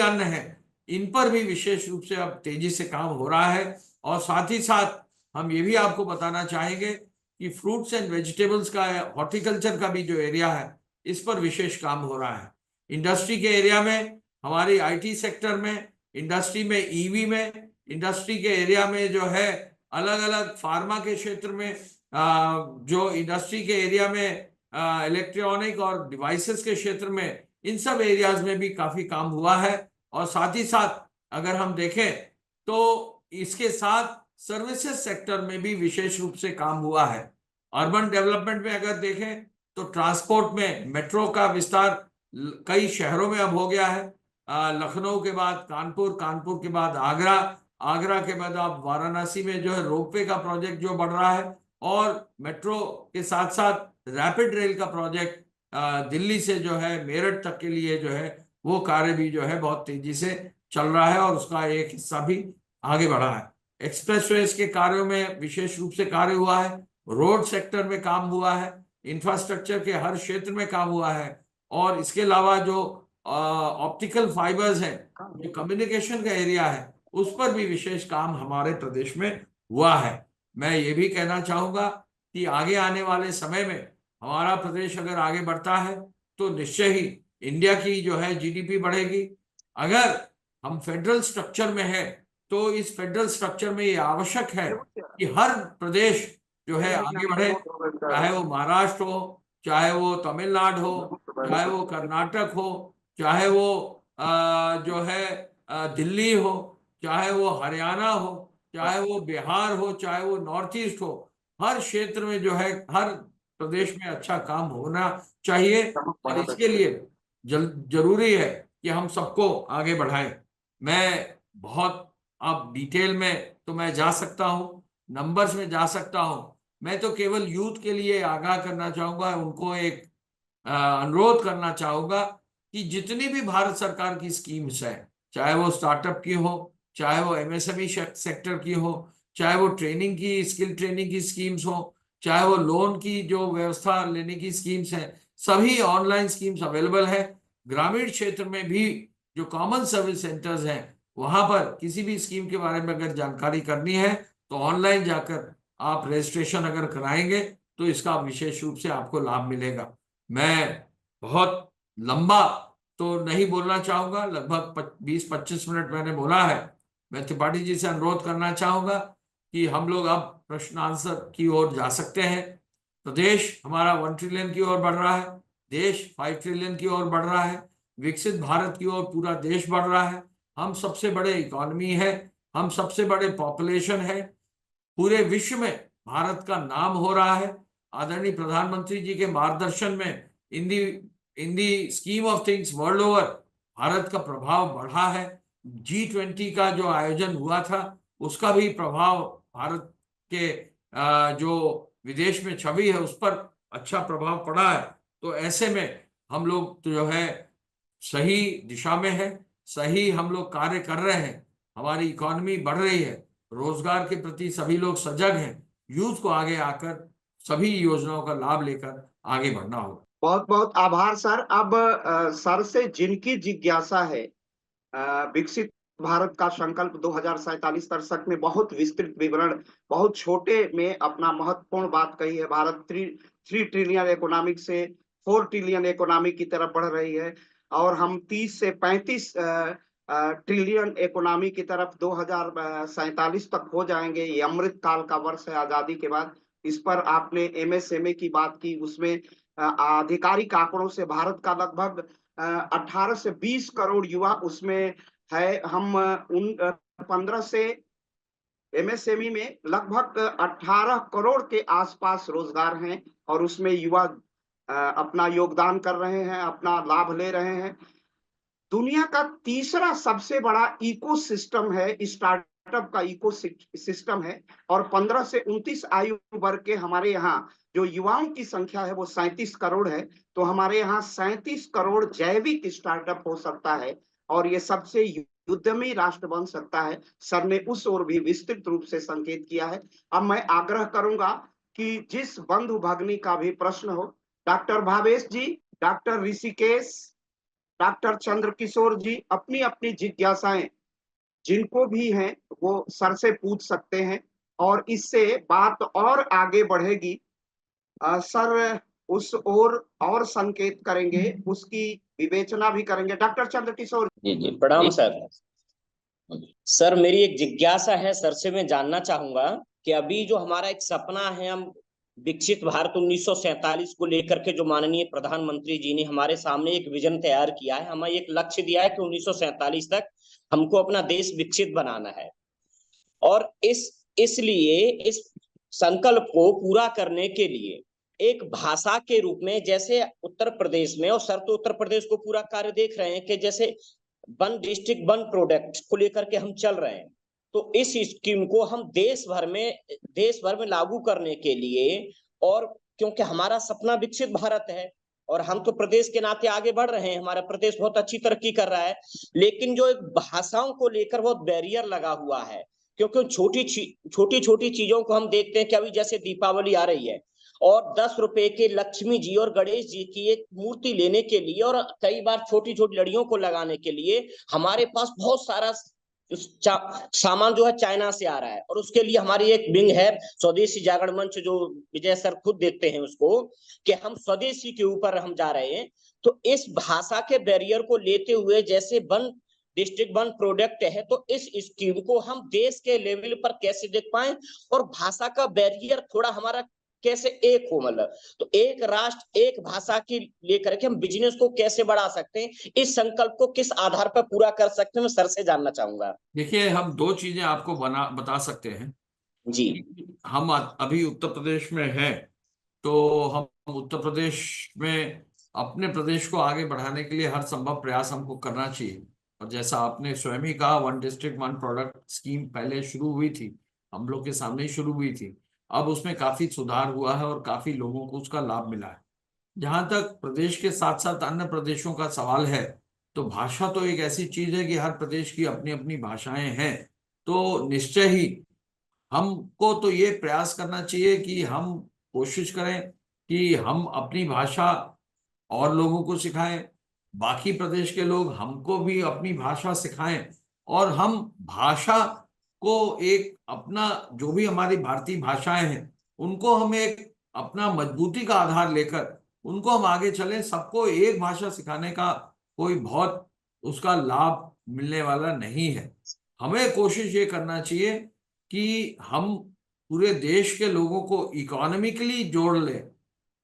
अन्न है, इन पर भी विशेष रूप से अब तेजी से काम हो रहा है। और साथ ही साथ हम ये भी आपको बताना चाहेंगे कि फ्रूट्स एंड वेजिटेबल्स का, हॉर्टिकल्चर का भी जो एरिया है, इस पर विशेष काम हो रहा है। इंडस्ट्री के एरिया में, हमारी आईटी सेक्टर में, इंडस्ट्री में ईवी में, इंडस्ट्री के एरिया में जो है अलग अलग फार्मा के क्षेत्र में, जो इंडस्ट्री के एरिया में इलेक्ट्रॉनिक और डिवाइसेस के क्षेत्र में, इन सब एरियाज में भी काफी काम हुआ है। और साथ ही साथ अगर हम देखें तो इसके साथ सर्विसेज सेक्टर में भी विशेष रूप से काम हुआ है। अर्बन डेवलपमेंट में अगर देखें तो ट्रांसपोर्ट में मेट्रो का विस्तार कई शहरों में अब हो गया है। लखनऊ के बाद कानपुर, कानपुर के बाद आगरा, आगरा के बाद अब वाराणसी में जो है रोपवे का प्रोजेक्ट जो बढ़ रहा है, और मेट्रो के साथ साथ रैपिड रेल का प्रोजेक्ट दिल्ली से जो है मेरठ तक के लिए जो है वो कार्य भी जो है बहुत तेजी से चल रहा है और उसका एक हिस्सा भी आगे बढ़ा है। एक्सप्रेसवेज के कार्यों में विशेष रूप से कार्य हुआ है, रोड सेक्टर में काम हुआ है, इंफ्रास्ट्रक्चर के हर क्षेत्र में काम हुआ है। और इसके अलावा जो ऑप्टिकल फाइबर्स है, जो कम्युनिकेशन का एरिया है, उस पर भी विशेष काम हमारे प्रदेश में हुआ है। मैं ये भी कहना चाहूंगा कि आगे आने वाले समय में हमारा प्रदेश अगर आगे बढ़ता है तो निश्चय ही इंडिया की जो है जीडीपी बढ़ेगी। अगर हम फेडरल स्ट्रक्चर में है तो इस फेडरल स्ट्रक्चर में ये आवश्यक है कि हर प्रदेश जो है आगे बढ़े, चाहे वो महाराष्ट्र हो, चाहे वो तमिलनाडु हो, चाहे वो कर्नाटक हो, चाहे वो जो है दिल्ली हो, चाहे वो हरियाणा हो, चाहे वो बिहार हो, चाहे वो नॉर्थ ईस्ट हो। हर क्षेत्र में जो है हर प्रदेश में अच्छा काम होना चाहिए और इसके लिए जरूरी है कि हम सबको आगे बढ़ाएं। मैं बहुत अब डिटेल में तो मैं जा सकता हूं, नंबर्स में जा सकता हूं। मैं तो केवल यूथ के लिए आगाह करना चाहूंगा, उनको एक अनुरोध करना चाहूंगा कि जितनी भी भारत सरकार की स्कीम्स है, चाहे वो स्टार्टअप की हो, चाहे वो एमएसएमई सेक्टर की हो, चाहे वो ट्रेनिंग की, स्किल ट्रेनिंग की स्कीम्स हो, चाहे वो लोन की जो व्यवस्था लेने की स्कीम्स है, सभी ऑनलाइन स्कीम्स अवेलेबल है। ग्रामीण क्षेत्र में भी जो कॉमन सर्विस सेंटर्स हैं, वहां पर किसी भी स्कीम के बारे में अगर जानकारी करनी है तो ऑनलाइन जाकर आप रजिस्ट्रेशन अगर कराएंगे तो इसका विशेष रूप से आपको लाभ मिलेगा। मैं बहुत लंबा तो नहीं बोलना चाहूंगा। लगभग 20-25 मिनट मैंने बोला है। मैं त्रिपाठी जी से अनुरोध करना चाहूंगा कि हम लोग अब प्रश्न आंसर की ओर जा सकते हैं। प्रदेश हमारा 1 ट्रिलियन की ओर बढ़ रहा है, देश 5 ट्रिलियन की ओर बढ़ रहा है, विकसित भारत की ओर पूरा देश बढ़ रहा है। हम सबसे बड़े इकोनॉमी है, हम सबसे बड़े पॉपुलेशन है, पूरे विश्व में भारत का नाम हो रहा है। आदरणीय प्रधानमंत्री जी के मार्गदर्शन में in the scheme of things world over Bharat का प्रभाव बढ़ा है। G20 का जो आयोजन हुआ था उसका भी प्रभाव भारत के जो विदेश में छवि है उस पर अच्छा प्रभाव पड़ा है। तो ऐसे में हम लोग तो जो है सही दिशा में है, सही हम लोग कार्य कर रहे हैं, हमारी इकोनॉमी बढ़ रही है, रोजगार के प्रति सभी लोग सजग हैं। यूथ को आगे आकर सभी योजनाओं का लाभ लेकर आगे बढ़ना होगा। बहुत बहुत आभार सर। अब सर से जिनकी जिज्ञासा है, विकसित भारत का संकल्प 2047 तक में बहुत विस्तृत विवरण, बहुत छोटे में अपना महत्वपूर्ण बात कही है। भारत 3 ट्रिलियन इकोनॉमिक से 4 ट्रिलियन इकोनॉमी की तरफ बढ़ रही है और हम 30 से 35 ट्रिलियन इकोनॉमी की तरफ 2047 तक हो जाएंगे। ये अमृत काल का वर्ष है आजादी के बाद। इस पर आपने एमएसएमई की बात की, उसमें आधिकारिक आंकड़ों से भारत का लगभग 18 से 20 करोड़ युवा उसमें है। हम उन 15 से एमएसएमई में लगभग 18 करोड़ के आसपास रोजगार हैं और उसमें युवा अपना योगदान कर रहे हैं, अपना लाभ ले रहे हैं। दुनिया का तीसरा सबसे बड़ा इकोसिस्टम है, स्टार्टअप का इकोसिस्टम है और 15 से 29 आयु वर्ग के हमारे यहाँ जो युवाओं की संख्या है वो 37 करोड़ है। तो हमारे यहाँ 37 करोड़ जैविक स्टार्टअप हो सकता है और ये सबसे उद्यमी राष्ट्र बन सकता है। सर ने उस ओर भी विस्तृत रूप से संकेत किया है। अब मैं आग्रह करूंगा कि जिस बंधु भगिनी का भी प्रश्न हो, डॉक्टर भावेश जी, डॉक्टर ऋषिकेश, डॉक्टर चंद्रकिशोर जी, अपनी अपनी जिज्ञासाएं जिनको भी हैं वो सर से पूछ सकते हैं और इससे बात और आगे बढ़ेगी। सर उस ओर और संकेत करेंगे, उसकी विवेचना भी करेंगे। डॉक्टर चंद्रकिशोर जी जी, प्रणाम सर। सर मेरी एक जिज्ञासा है, सर से मैं जानना चाहूंगा कि अभी जो हमारा एक सपना है, हम विकसित भारत 1947 को लेकर के जो माननीय प्रधानमंत्री जी ने हमारे सामने एक विजन तैयार किया है, हमें एक लक्ष्य दिया है कि 1947 तक हमको अपना देश विकसित बनाना है। और इसलिए इस संकल्प को पूरा करने के लिए एक भाषा के रूप में, जैसे उत्तर प्रदेश में, और सर तो उत्तर प्रदेश को पूरा कार्य देख रहे हैं कि जैसे 1 डिस्ट्रिक्ट 1 प्रोडक्ट को लेकर के हम चल रहे हैं, तो इस स्कीम को हम देश भर में लागू करने के लिए, और क्योंकि हमारा सपना विकसित भारत है और हम तो प्रदेश के नाते आगे बढ़ रहे हैं, हमारा प्रदेश बहुत अच्छी तरक्की कर रहा है, लेकिन जो एक भाषाओं को लेकर बहुत बैरियर लगा हुआ है। क्योंकि छोटी छोटी चीजों को हम देखते हैं कि अभी जैसे दीपावली आ रही है और 10 रुपए के लक्ष्मी जी और गणेश जी की एक मूर्ति लेने के लिए और कई बार छोटी छोटी लड़ियों को लगाने के लिए हमारे पास बहुत सारा सामान जो है चाइना से आ रहा है। और उसके लिए हमारी एक विंग है स्वदेशी जागरण मंच, जो विजय सर खुद देखते हैं उसको, कि हम स्वदेशी के ऊपर हम जा रहे हैं। तो इस भाषा के बैरियर को लेते हुए, जैसे 1 डिस्ट्रिक्ट 1 प्रोडक्ट है, तो इस स्कीम को हम देश के लेवल पर कैसे देख पाए और भाषा का बैरियर थोड़ा हमारा कैसे एक हो, मतलब तो एक राष्ट्र एक भाषा की लेकर के हम बिजनेस को कैसे बढ़ा सकते हैं, इस संकल्प को किस आधार पर पूरा कर सकते हैं, मैं सर से जानना चाहूंगा। देखिए, हम 2 चीजें आपको बता सकते हैं जी। हम अभी उत्तर प्रदेश में हैं, तो हम उत्तर प्रदेश में अपने प्रदेश को आगे बढ़ाने के लिए हर संभव प्रयास हमको करना चाहिए। और जैसा आपने स्वयं ही कहा, 1 डिस्ट्रिक्ट 1 प्रोडक्ट स्कीम पहले शुरू हुई थी, हम लोग के सामने ही शुरू हुई थी। अब उसमें काफी सुधार हुआ है और काफी लोगों को उसका लाभ मिला है। जहां तक प्रदेश के साथ साथ अन्य प्रदेशों का सवाल है, तो भाषा तो एक ऐसी चीज है कि हर प्रदेश की अपनी अपनी भाषाएं हैं। तो निश्चय ही हमको तो ये प्रयास करना चाहिए कि हम कोशिश करें कि हम अपनी भाषा और लोगों को सिखाएं, बाकी प्रदेश के लोग हमको भी अपनी भाषा सिखाएं, और हम भाषा को एक अपना, जो भी हमारी भारतीय भाषाएं हैं उनको हम एक अपना मजबूती का आधार लेकर उनको हम आगे चलें। सबको एक भाषा सिखाने का कोई बहुत उसका लाभ मिलने वाला नहीं है। हमें कोशिश ये करना चाहिए कि हम पूरे देश के लोगों को इकोनॉमिकली जोड़ लें।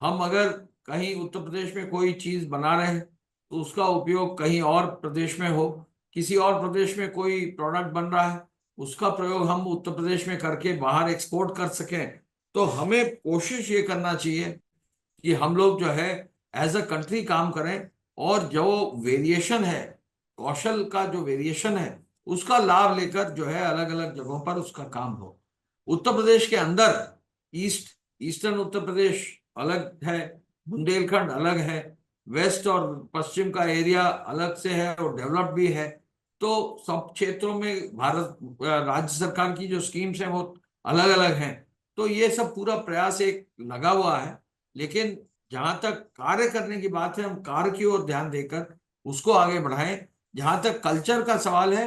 हम अगर कहीं उत्तर प्रदेश में कोई चीज बना रहे हैं तो उसका उपयोग कहीं और प्रदेश में हो, किसी और प्रदेश में कोई प्रोडक्ट बन रहा है उसका प्रयोग हम उत्तर प्रदेश में करके बाहर एक्सपोर्ट कर सकें। तो हमें कोशिश ये करना चाहिए कि हम लोग जो है एज अ कंट्री काम करें, और जो वेरिएशन है, कौशल का जो वेरिएशन है उसका लाभ लेकर जो है अलग अलग जगहों पर उसका काम हो। उत्तर प्रदेश के अंदर ईस्टर्न उत्तर प्रदेश अलग है, बुंदेलखंड अलग है, वेस्ट और पश्चिम का एरिया अलग से है और डेवलप्ड भी है। तो सब क्षेत्रों में भारत राज्य सरकार की जो स्कीम्स हैं वो अलग अलग हैं। तो ये सब पूरा प्रयास एक लगा हुआ है, लेकिन जहां तक कार्य करने की बात है हम कार्य की ओर ध्यान देकर उसको आगे बढ़ाएं। जहां तक कल्चर का सवाल है,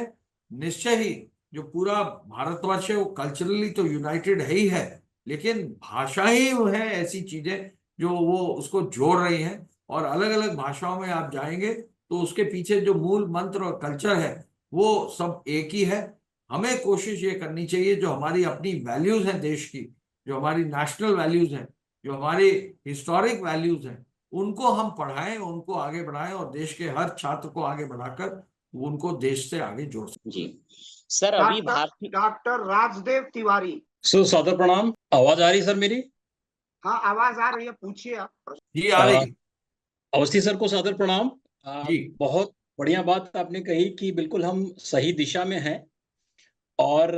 निश्चय ही जो पूरा भारतवर्ष है वो कल्चरली तो यूनाइटेड है ही है, लेकिन भाषा ही वो है ऐसी चीजें जो वो उसको जोड़ रही हैं। और अलग अलग भाषाओं में आप जाएंगे तो उसके पीछे जो मूल मंत्र और कल्चर है वो सब एक ही है। हमें कोशिश ये करनी चाहिए जो हमारी अपनी वैल्यूज हैं देश की, जो हमारी नेशनल वैल्यूज हैं, जो हमारी हिस्टोरिक वैल्यूज हैं, उनको हम पढ़ाएं, उनको आगे बढ़ाएं और देश के हर छात्र को आगे बढ़ाकर उनको देश से आगे जोड़ सकें। जी सर, अभी भारतीय डॉक्टर राजदेव तिवारी। सादर प्रणाम। आवाज आ रही सर मेरी? हाँ, आवाज आ रही है, पूछिए आप। जी आ रही। अवस्थी सर को सादर प्रणाम। जी बहुत बढ़िया बात आपने कही कि बिल्कुल हम सही दिशा में हैं। और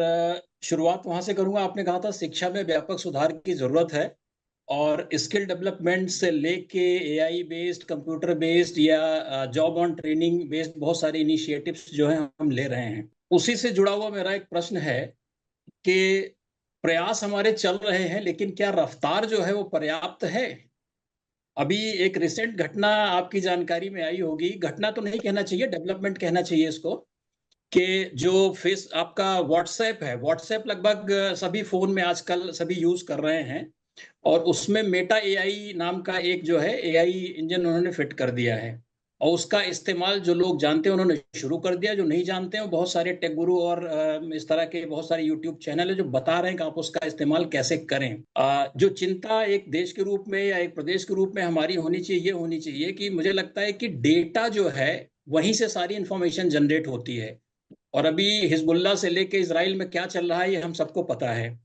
शुरुआत वहां से करूंगा। आपने कहा था शिक्षा में व्यापक सुधार की जरूरत है, और स्किल डेवलपमेंट से लेके एआई बेस्ड, कंप्यूटर बेस्ड या जॉब ऑन ट्रेनिंग बेस्ड बहुत सारे इनिशिएटिव्स जो हैं हम ले रहे हैं। उसी से जुड़ा हुआ मेरा एक प्रश्न है कि प्रयास हमारे चल रहे हैं, लेकिन क्या रफ्तार जो है वो पर्याप्त है? अभी एक रिसेंट घटना आपकी जानकारी में आई होगी, घटना तो नहीं कहना चाहिए, डेवलपमेंट कहना चाहिए इसको, कि जो फेस आपका व्हाट्सएप है, व्हाट्सएप लगभग सभी फोन में आजकल सभी यूज कर रहे हैं, और उसमें मेटा एआई नाम का एक जो है एआई इंजन उन्होंने फिट कर दिया है, और उसका इस्तेमाल जो लोग जानते हैं उन्होंने शुरू कर दिया, जो नहीं जानते हैं वो बहुत सारे टेक गुरु और इस तरह के बहुत सारे यूट्यूब चैनल है जो बता रहे हैं कि आप उसका इस्तेमाल कैसे करें। जो चिंता एक देश के रूप में या एक प्रदेश के रूप में हमारी होनी चाहिए, ये होनी चाहिए कि मुझे लगता है कि डेटा जो है वहीं से सारी इंफॉर्मेशन जनरेट होती है, और अभी हिजबुल्लाह से लेके इजराइल में क्या चल रहा है ये हम सबको पता है।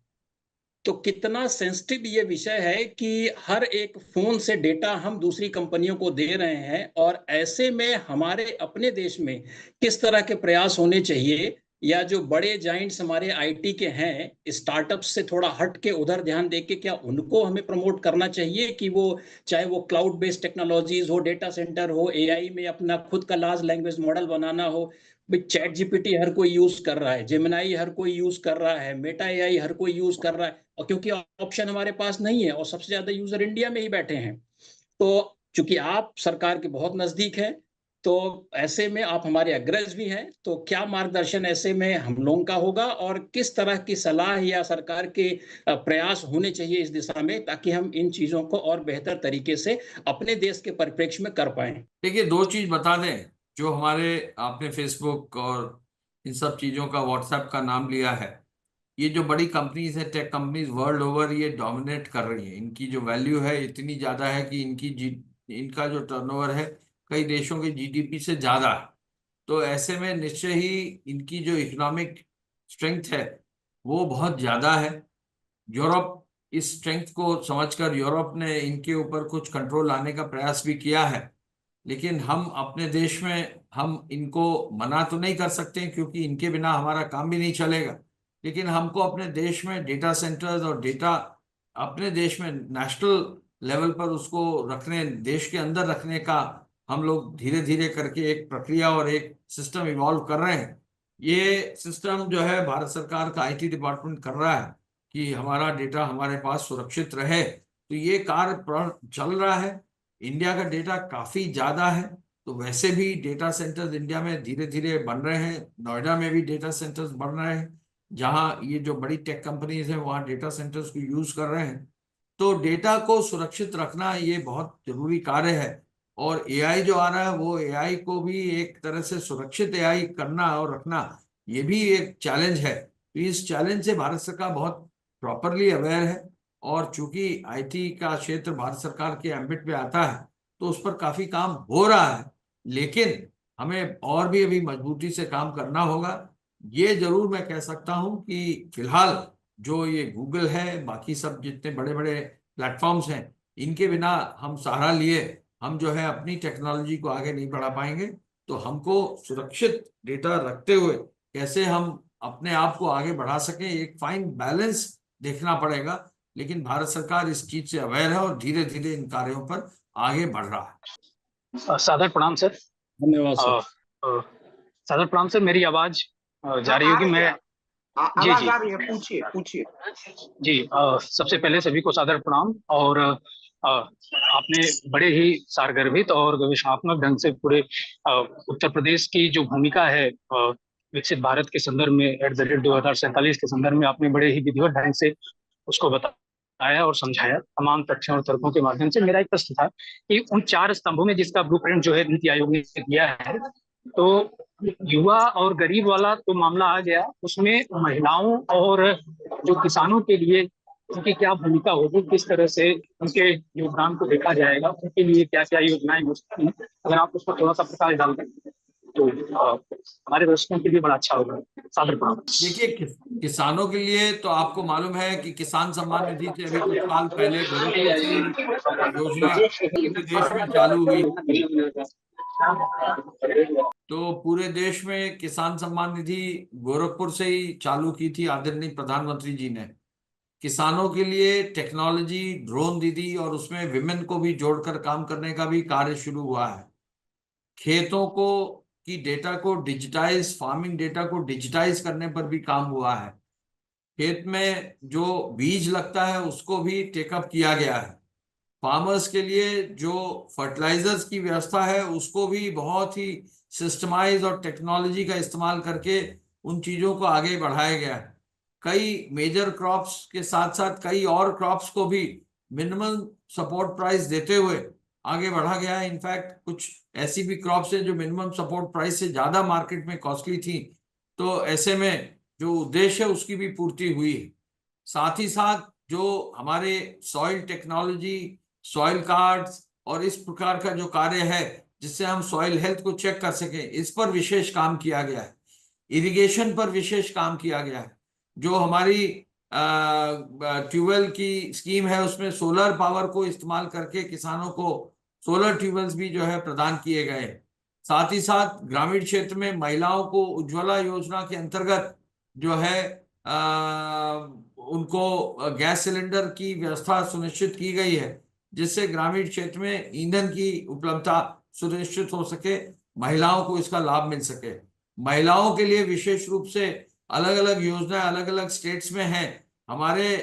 तो कितना सेंसिटिव ये विषय है कि हर एक फोन से डेटा हम दूसरी कंपनियों को दे रहे हैं, और ऐसे में हमारे अपने देश में किस तरह के प्रयास होने चाहिए, या जो बड़े जाइंट्स हमारे आईटी के हैं, स्टार्टअप से थोड़ा हट के उधर ध्यान देके क्या उनको हमें प्रमोट करना चाहिए कि वो चाहे वो क्लाउड बेस्ड टेक्नोलॉजीज हो, डेटा सेंटर हो, एआई में अपना खुद का लार्ज लैंग्वेज मॉडल बनाना हो। चैट जीपीटी हर कोई यूज कर रहा है, जेमिनाई हर कोई यूज कर रहा है, मेटा एआई हर कोई यूज कर रहा है, और क्योंकि ऑप्शन हमारे पास नहीं है और सबसे ज्यादा यूजर इंडिया में ही बैठे हैं, तो चूंकि आप सरकार के बहुत नजदीक हैं, तो ऐसे में आप हमारे अग्रज भी हैं, तो क्या मार्गदर्शन ऐसे में हम लोगों का होगा, और किस तरह की सलाह या सरकार के प्रयास होने चाहिए इस दिशा में, ताकि हम इन चीजों को और बेहतर तरीके से अपने देश के परिप्रेक्ष्य में कर पाए? देखिए, दो चीज बता दें। जो हमारे आपने फेसबुक और इन सब चीजों का, व्हाट्सएप का नाम लिया है, ये जो बड़ी कंपनीज है, टेक कंपनीज वर्ल्ड ओवर, ये डोमिनेट कर रही है। इनकी जो वैल्यू है इतनी ज्यादा है कि इनका जो टर्नओवर है कई देशों के जीडीपी से ज्यादा है। तो ऐसे में निश्चय ही इनकी जो इकोनॉमिक स्ट्रेंथ है वो बहुत ज्यादा है। यूरोप इस स्ट्रेंथ को समझकर यूरोप ने इनके ऊपर कुछ कंट्रोल लाने का प्रयास भी किया है, लेकिन हम अपने देश में हम इनको मना तो नहीं कर सकते क्योंकि इनके बिना हमारा काम भी नहीं चलेगा। लेकिन हमको अपने देश में डेटा सेंटर्स और डेटा अपने देश में नेशनल लेवल पर उसको रखने, देश के अंदर रखने का हम लोग धीरे धीरे करके एक प्रक्रिया और एक सिस्टम इवॉल्व कर रहे हैं। ये सिस्टम जो है भारत सरकार का आईटी डिपार्टमेंट कर रहा है कि हमारा डेटा हमारे पास सुरक्षित रहे। तो ये कार्य चल रहा है। इंडिया का डेटा काफी ज्यादा है, तो वैसे भी डेटा सेंटर्स इंडिया में धीरे धीरे बन रहे हैं। नोएडा में भी डेटा सेंटर्स बन रहे हैं, जहां ये जो बड़ी टेक कंपनीज हैं वहां डेटा सेंटर्स को यूज कर रहे हैं। तो डेटा को सुरक्षित रखना ये बहुत जरूरी कार्य है। और एआई जो आ रहा है वो एआई को भी एक तरह से सुरक्षित एआई करना और रखना, ये भी एक चैलेंज है। तो इस चैलेंज से भारत सरकार बहुत प्रॉपरली अवेयर है, और चूंकि आईटी का क्षेत्र भारत सरकार के एम्बिट में आता है तो उस पर काफी काम हो रहा है, लेकिन हमें और भी अभी मजबूती से काम करना होगा। ये जरूर मैं कह सकता हूं कि फिलहाल जो ये गूगल है, बाकी सब जितने बड़े बड़े प्लेटफॉर्म्स हैं, इनके बिना हम सहारा लिए हम जो है अपनी टेक्नोलॉजी को आगे नहीं बढ़ा पाएंगे। तो हमको सुरक्षित डेटा रखते हुए कैसे हम अपने आप को आगे बढ़ा सकें, एक फाइन बैलेंस देखना पड़ेगा। लेकिन भारत सरकार इस चीज से अवेयर है और धीरे धीरे इन कार्यों पर आगे बढ़ रहा है। सादर प्रणाम सर। धन्यवाद सर। सादर प्रणाम सर, मेरी आवाज जा रही होगी? मैं आवाज आ रही है, पूछिए पूछिए। जी, सबसे पहले सभी को सादर प्रणाम। और आपने बड़े ही सारगर्भित और गवेषणात्मक ढंग से पूरे उत्तर प्रदेश की जो भूमिका है विकसित भारत के संदर्भ में @ 2047 के संदर्भ में आपने बड़े ही विधिवत ढंग से उसको बताया और समझाया तमाम तथ्यों और तर्कों के माध्यम से। मेरा एक प्रश्न था कि उन 4 स्तंभों में जिसका ब्लूप्रिंट जो है नीति आयोग ने दिया है, तो युवा और गरीब वाला तो मामला आ गया, उसमें महिलाओं और जो किसानों के लिए उनकी क्या भूमिका होगी, किस तरह से उनके योगदान को देखा जाएगा, उनके लिए क्या क्या योजनाएं हो सकती हैं? अगर आप उस पर थोड़ा सा प्रकाश डाल दें तो हमारे दर्शकों के लिए बड़ा अच्छा होगा। सादर प्रणाम। देखिए, किसानों के लिए तो आपको मालूम है कि किसान सम्मान निधि से अभी कुछ साल पहले गोरखपुर से योजना पूरे देश में चालू हुई। तो पूरे देश में किसान सम्मान निधि गोरखपुर से ही चालू की थी आदरणीय प्रधानमंत्री जी ने। किसानों के लिए टेक्नोलॉजी, ड्रोन दीदी और उसमें विमेन को भी जोड़कर काम करने का भी कार्य शुरू हुआ है। खेतों को की डेटा को डिजिटाइज, फार्मिंग डेटा को डिजिटाइज करने पर भी काम हुआ है। खेत में जो बीज लगता है उसको भी टेकअप किया गया है। फार्मर्स के लिए जो फर्टिलाइजर्स की व्यवस्था है उसको भी बहुत ही सिस्टमाइज और टेक्नोलॉजी का इस्तेमाल करके उन चीजों को आगे बढ़ाया गया है। कई मेजर क्रॉप्स के साथ साथ कई और क्रॉप्स को भी मिनिमम सपोर्ट प्राइस देते हुए आगे बढ़ा गया है। इनफैक्ट कुछ ऐसी भी क्रॉप्स हैं जो मिनिमम सपोर्ट प्राइस से ज्यादा मार्केट में कॉस्टली थी, तो ऐसे में जो उद्देश्य है उसकी भी पूर्ति हुई है। साथ ही साथ जो हमारे सॉइल टेक्नोलॉजी, सॉइल कार्ड्स और इस प्रकार का जो कार्य है जिससे हम सॉइल हेल्थ को चेक कर सकें, इस पर विशेष काम किया गया है। इरिगेशन पर विशेष काम किया गया है। जो हमारी ट्यूबवेल की स्कीम है उसमें सोलर पावर को इस्तेमाल करके किसानों को सोलर ट्यूबवेल्स भी जो है प्रदान किए गए। साथ ही साथ ग्रामीण क्षेत्र में महिलाओं को उज्ज्वला योजना के अंतर्गत जो है उनको गैस सिलेंडर की व्यवस्था सुनिश्चित की गई है, जिससे ग्रामीण क्षेत्र में ईंधन की उपलब्धता सुनिश्चित हो सके, महिलाओं को इसका लाभ मिल सके। महिलाओं के लिए विशेष रूप से अलग अलग योजनाएं अलग अलग स्टेट्स में हैं। हमारे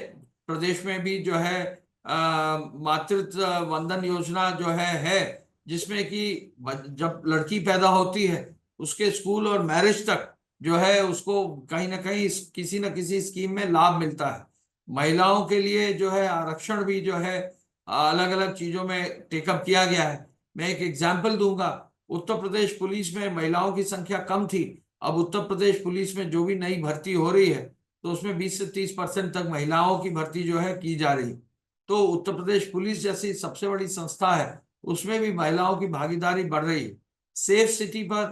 प्रदेश में भी जो है मातृत्व वंदन योजना जो है जिसमें कि जब लड़की पैदा होती है उसके स्कूल और मैरिज तक जो है उसको कहीं ना कहीं किसी न किसी स्कीम में लाभ मिलता है। महिलाओं के लिए जो है आरक्षण भी जो है अलग अलग चीजों में टेकअप किया गया है। मैं एक एग्जाम्पल दूंगा, उत्तर प्रदेश पुलिस में महिलाओं की संख्या कम थी। अब उत्तर प्रदेश पुलिस में जो भी नई भर्ती हो रही है तो उसमें 20 से 30% तक महिलाओं की भर्ती जो है की जा रही। तो उत्तर प्रदेश पुलिस जैसी सबसे बड़ी संस्था है उसमें भी महिलाओं की भागीदारी बढ़ रही है। सेफ सिटी पर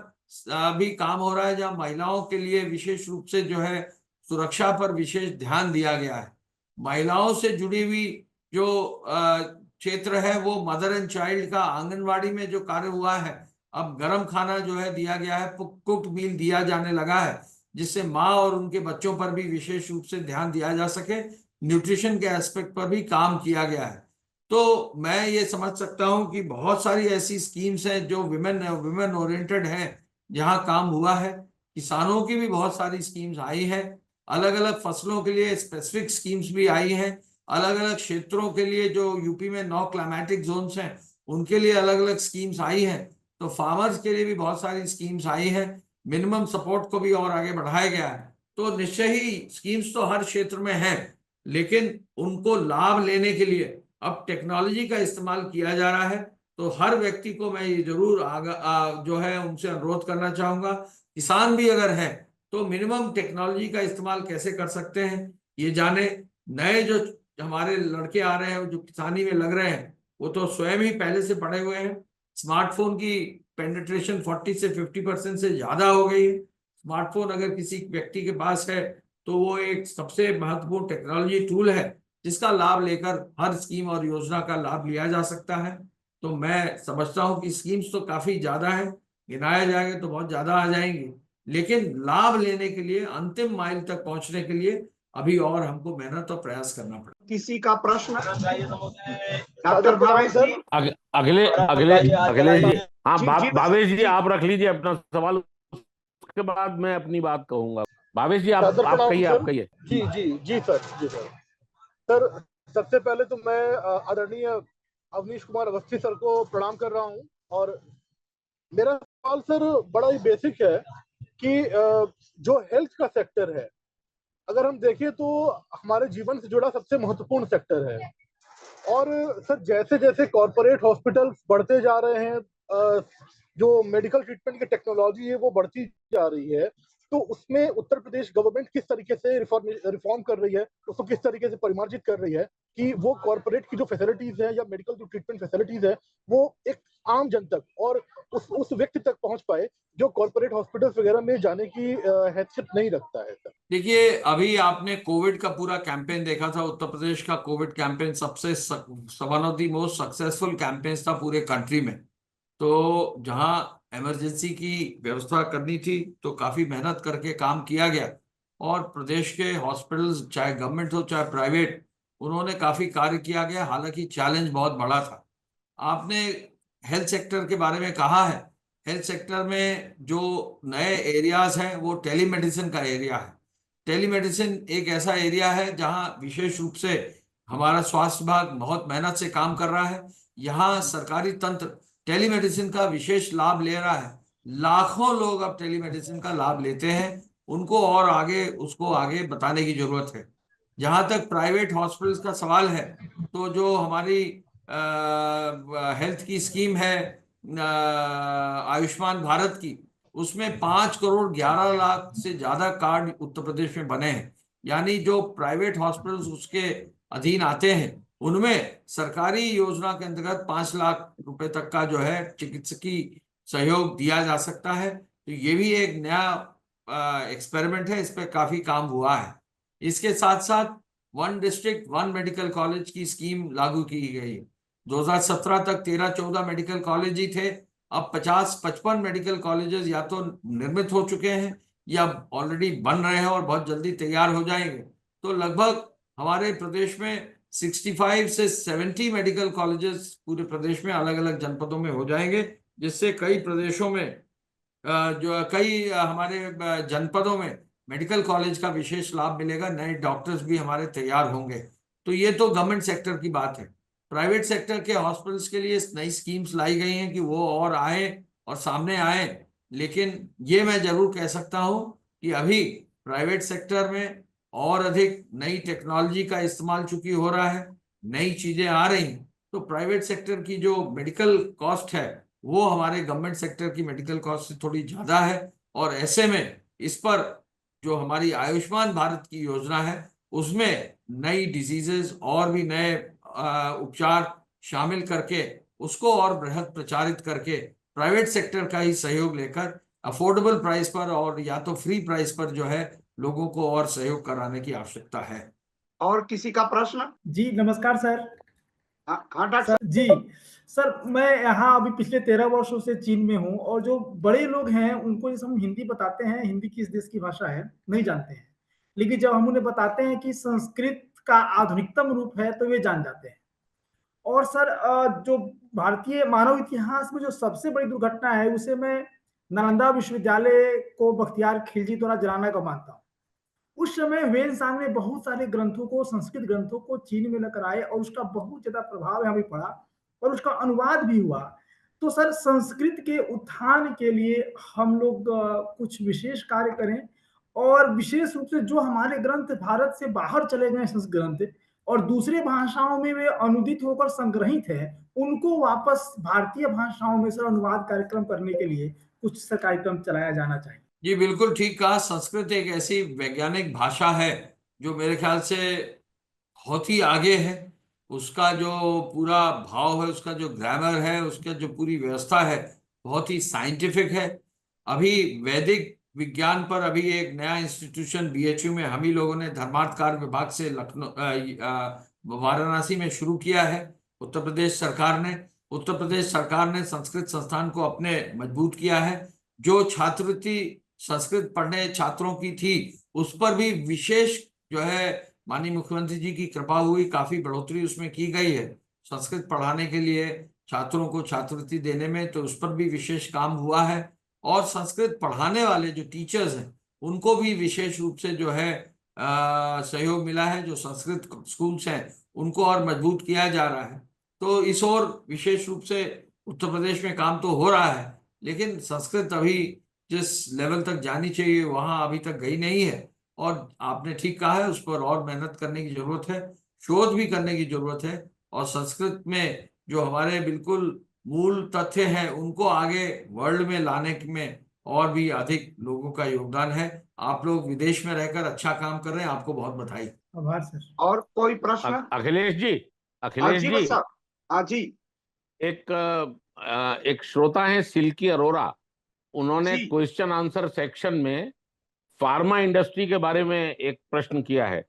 भी काम हो रहा है जहां महिलाओं के लिए विशेष रूप से जो है सुरक्षा पर विशेष ध्यान दिया गया है। महिलाओं से जुड़ी हुई जो क्षेत्र है वो मदर एंड चाइल्ड का आंगनवाड़ी में जो कार्य हुआ है, अब गर्म खाना जो है दिया गया है, कुक्ड मील दिया जाने लगा है, जिससे माँ और उनके बच्चों पर भी विशेष रूप से ध्यान दिया जा सके। न्यूट्रिशन के एस्पेक्ट पर भी काम किया गया है। तो मैं ये समझ सकता हूं कि बहुत सारी ऐसी स्कीम्स हैं जो विमेन ओरिएंटेड हैं जहां काम हुआ है। किसानों की भी बहुत सारी स्कीम्स आई हैं, अलग अलग फसलों के लिए स्पेसिफिक स्कीम्स भी आई हैं, अलग अलग क्षेत्रों के लिए जो यूपी में 9 क्लाइमेटिक जोन्स हैं उनके लिए अलग अलग स्कीम्स आई हैं। तो फार्मर्स के लिए भी बहुत सारी स्कीम्स आई हैं। मिनिमम सपोर्ट को भी और आगे बढ़ाया गया है। तो निश्चय ही स्कीम्स तो हर क्षेत्र में है, लेकिन उनको लाभ लेने के लिए अब टेक्नोलॉजी का इस्तेमाल किया जा रहा है। तो हर व्यक्ति को मैं ये जरूर जो है उनसे अनुरोध करना चाहूंगा, किसान भी अगर है तो मिनिमम टेक्नोलॉजी का इस्तेमाल कैसे कर सकते हैं ये जाने। नए जो हमारे लड़के आ रहे हैं जो किसानी में लग रहे हैं वो तो स्वयं ही पहले से पढ़े हुए हैं। स्मार्टफोन की पेनिट्रेशन 40 से 50% से ज्यादा हो गई है। स्मार्टफोन अगर किसी व्यक्ति के पास है तो वो एक सबसे महत्वपूर्ण टेक्नोलॉजी टूल है जिसका लाभ लेकर हर स्कीम और योजना का लाभ लिया जा सकता है। तो मैं समझता हूं कि स्कीम्स तो काफी ज्यादा है, गिनाया जाएगा तो बहुत ज्यादा आ जाएंगी, लेकिन लाभ लेने के लिए अंतिम माइल तक पहुंचने के लिए अभी और हमको मेहनत और प्रयास करना पड़ेगा। किसी का प्रश्न? डॉक्टर भावेश जी। अगले अगले अगले जी, हाँ जी, भावेश जी आप रख लीजिए अपना सवाल, उसके बाद मैं अपनी बात कहूंगा। भावेश जी आप कहिए, आप कहिए। जी जी जी सर, जी सर। सर सबसे पहले तो मैं आदरणीय अवनीश कुमार अवस्थी सर को प्रणाम कर रहा हूं, और मेरा सवाल सर बड़ा ही बेसिक है कि जो हेल्थ का सेक्टर है, अगर हम देखें तो हमारे जीवन से जुड़ा सबसे महत्वपूर्ण सेक्टर है। और सर जैसे जैसे कॉरपोरेट हॉस्पिटल्स बढ़ते जा रहे हैं, जो मेडिकल ट्रीटमेंट की टेक्नोलॉजी है वो बढ़ती जा रही है, तो उसमें उत्तर प्रदेश गवर्नमेंट किस तरीके से रिफॉर्म कर रही है, उसको किस तरीके से परिमार्जित कर रही है कि वो कॉरपोरेट की जो फैसिलिटीज है या मेडिकल जो ट्रीटमेंट फैसिलिटीज है वो एक आम जन तक और उस व्यक्ति तक पहुंच पाए जो कॉरपोरेट हॉस्पिटल्स वगैरह में जाने की हैसियत नहीं रखता है। सर देखिए, अभी आपने कोविड का पूरा कैंपेन देखा था। उत्तर प्रदेश का कोविड कैंपेन सबसे one of the most successful campaigns था पूरे कंट्री में। तो जहां इमरजेंसी की व्यवस्था करनी थी तो काफी मेहनत करके काम किया गया, और प्रदेश के हॉस्पिटल्स चाहे गवर्नमेंट हो चाहे प्राइवेट, उन्होंने काफी कार्य किया गया। हालांकि चैलेंज बहुत बड़ा था। आपने हेल्थ सेक्टर के बारे में कहा है, हेल्थ सेक्टर में जो नए एरियाज हैं वो टेलीमेडिसिन का एरिया है। टेलीमेडिसिन एक ऐसा एरिया है जहां विशेष रूप से हमारा स्वास्थ्य विभाग बहुत मेहनत से काम कर रहा है। यहाँ सरकारी तंत्र टेलीमेडिसिन का विशेष लाभ ले रहा है। लाखों लोग अब टेलीमेडिसिन का लाभ लेते हैं, उनको और आगे उसको आगे बताने की जरूरत है। जहां तक प्राइवेट हॉस्पिटल्स का सवाल है, तो जो हमारी हेल्थ की स्कीम है आयुष्मान भारत की, उसमें 5 करोड़ 11 लाख से ज्यादा कार्ड उत्तर प्रदेश में बने हैं। यानी जो प्राइवेट हॉस्पिटल्स उसके अधीन आते हैं उनमें सरकारी योजना के अंतर्गत 5 लाख रुपए तक का जो है चिकित्सकीय सहयोग दिया जा सकता है। तो ये भी एक नया एक्सपेरिमेंट है, इस पर काफी काम हुआ है। इसके साथ साथ one district one medical college की स्कीम लागू की गई है। 2017 तक 13-14 मेडिकल कॉलेज ही थे, अब 50-55 मेडिकल कॉलेजेस या तो निर्मित हो चुके हैं या ऑलरेडी बन रहे हैं और बहुत जल्दी तैयार हो जाएंगे। तो लगभग हमारे प्रदेश में 65 से 70 मेडिकल कॉलेजेस पूरे प्रदेश में अलग अलग जनपदों में हो जाएंगे, जिससे कई प्रदेशों में जो कई हमारे जनपदों में मेडिकल कॉलेज का विशेष लाभ मिलेगा। नए डॉक्टर्स भी हमारे तैयार होंगे। तो ये तो गवर्नमेंट सेक्टर की बात है। प्राइवेट सेक्टर के हॉस्पिटल्स के लिए नई स्कीम्स लाई गई हैं कि वो और आए और सामने आए। लेकिन ये मैं जरूर कह सकता हूं कि अभी प्राइवेट सेक्टर में और अधिक नई टेक्नोलॉजी का इस्तेमाल चूंकि हो रहा है, नई चीजें आ रही, तो प्राइवेट सेक्टर की जो मेडिकल कॉस्ट है वो हमारे गवर्नमेंट सेक्टर की मेडिकल कॉस्ट से थोड़ी ज्यादा है। और ऐसे में इस पर जो हमारी आयुष्मान भारत की योजना है उसमें नई डिजीजेस और भी नए उपचार शामिल करके उसको और बृहद प्रचारित करके प्राइवेट सेक्टर का ही सहयोग लेकर अफोर्डेबल प्राइस पर और या तो फ्री प्राइस पर जो है लोगों को और सहयोग कराने की आवश्यकता है। और किसी का प्रश्न? जी नमस्कार सर। हाँ डॉक्टर जी सर, मैं यहाँ अभी पिछले 13 वर्षों से चीन में हूँ, और जो बड़े लोग हैं उनको जैसे हम हिंदी बताते हैं, हिंदी किस देश की भाषा है नहीं जानते हैं, लेकिन जब हम उन्हें बताते हैं कि संस्कृत का आधुनिकतम रूप है तो वे जान जाते हैं। और सर जो भारतीय मानव इतिहास में जो सबसे बड़ी दुर्घटना है उसे मैं नालंदा विश्वविद्यालय को बख्तियार खिलजी द्वारा जलाना का मानता हूँ। उस समय वेनसांग ने बहुत सारे ग्रंथों को, संस्कृत ग्रंथों को चीन में लेकर आए और उसका बहुत ज्यादा प्रभाव यहाँ भी पड़ा और उसका अनुवाद भी हुआ। तो सर संस्कृत के उत्थान के लिए हम लोग कुछ विशेष कार्य करें, और विशेष रूप से जो हमारे ग्रंथ भारत से बाहर चले गए संस्कृत ग्रंथ और दूसरे भाषाओं में वे अनुदित होकर संग्रहित है, उनको वापस भारतीय भाषाओं में सर अनुवाद कार्यक्रम करने के लिए कुछ सर कार्यक्रम चलाया जाना चाहिए। जी बिल्कुल ठीक कहा। संस्कृत एक ऐसी वैज्ञानिक भाषा है जो मेरे ख्याल से बहुत ही आगे है। उसका जो पूरा भाव है, उसका जो ग्रामर है, उसका जो पूरी व्यवस्था है, बहुत ही साइंटिफिक है। अभी वैदिक विज्ञान पर अभी एक नया इंस्टीट्यूशन बीएचयू में हम ही लोगों ने धर्मार्थ कार्य विभाग से वाराणसी में शुरू किया है। उत्तर प्रदेश सरकार ने संस्कृत संस्थान को अपने मजबूत किया है। जो छात्रवृत्ति संस्कृत पढ़ने छात्रों की थी, उस पर भी विशेष जो है माननीय मुख्यमंत्री जी की कृपा हुई, काफी बढ़ोतरी उसमें की गई है संस्कृत पढ़ाने के लिए छात्रों को छात्रवृत्ति देने में, तो उस पर भी विशेष काम हुआ है। और संस्कृत पढ़ाने वाले जो टीचर्स हैं उनको भी विशेष रूप से जो है सहयोग मिला है। जो संस्कृत स्कूल्स हैं उनको और मजबूत किया जा रहा है। तो इस ओर विशेष रूप से उत्तर प्रदेश में काम तो हो रहा है, लेकिन संस्कृत अभी जिस लेवल तक जानी चाहिए वहां अभी तक गई नहीं है। और आपने ठीक कहा है, उस पर और मेहनत करने की जरूरत है, शोध भी करने की जरूरत है। और संस्कृत में जो हमारे बिल्कुल मूल तथ्य हैं उनको आगे वर्ल्ड में लाने में और भी अधिक लोगों का योगदान है। आप लोग विदेश में रहकर अच्छा काम कर रहे हैं, आपको बहुत बधाई। आभार सर। और कोई प्रश्न? अखिलेश जी, हाँ अखिलेश जी जी, साहब। हाँ जी एक श्रोता है सिल्की अरोरा, उन्होंने जी। क्वेश्चन आंसर सेक्शन में फार्मा इंडस्ट्री के बारे में एक प्रश्न किया है।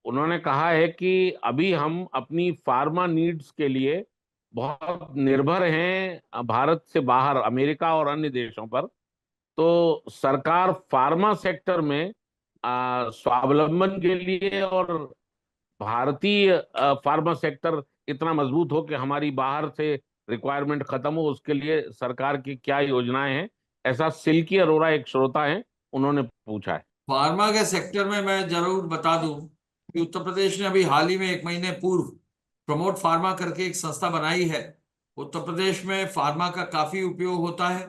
उन्होंने कहा है कि अभी हम अपनी फार्मा नीड्स के लिए बहुत निर्भर हैं भारत से बाहर अमेरिका और अन्य देशों पर। तो सरकार फार्मा सेक्टर में स्वावलंबन के लिए और भारतीय फार्मा सेक्टर इतना मजबूत हो कि हमारी बाहर से रिक्वायरमेंट खत्म हो, उसके लिए सरकार की क्या योजनाएं हैं, ऐसा सिल्की अरोरा एक श्रोता है, उन्होंने पूछा है। फार्मा के सेक्टर में मैं जरूर बता दूं कि उत्तर प्रदेश ने अभी हाल ही में 1 महीने पूर्व प्रमोट फार्मा करके एक संस्था बनाई है। उत्तर प्रदेश में फार्मा का काफी उपयोग होता है,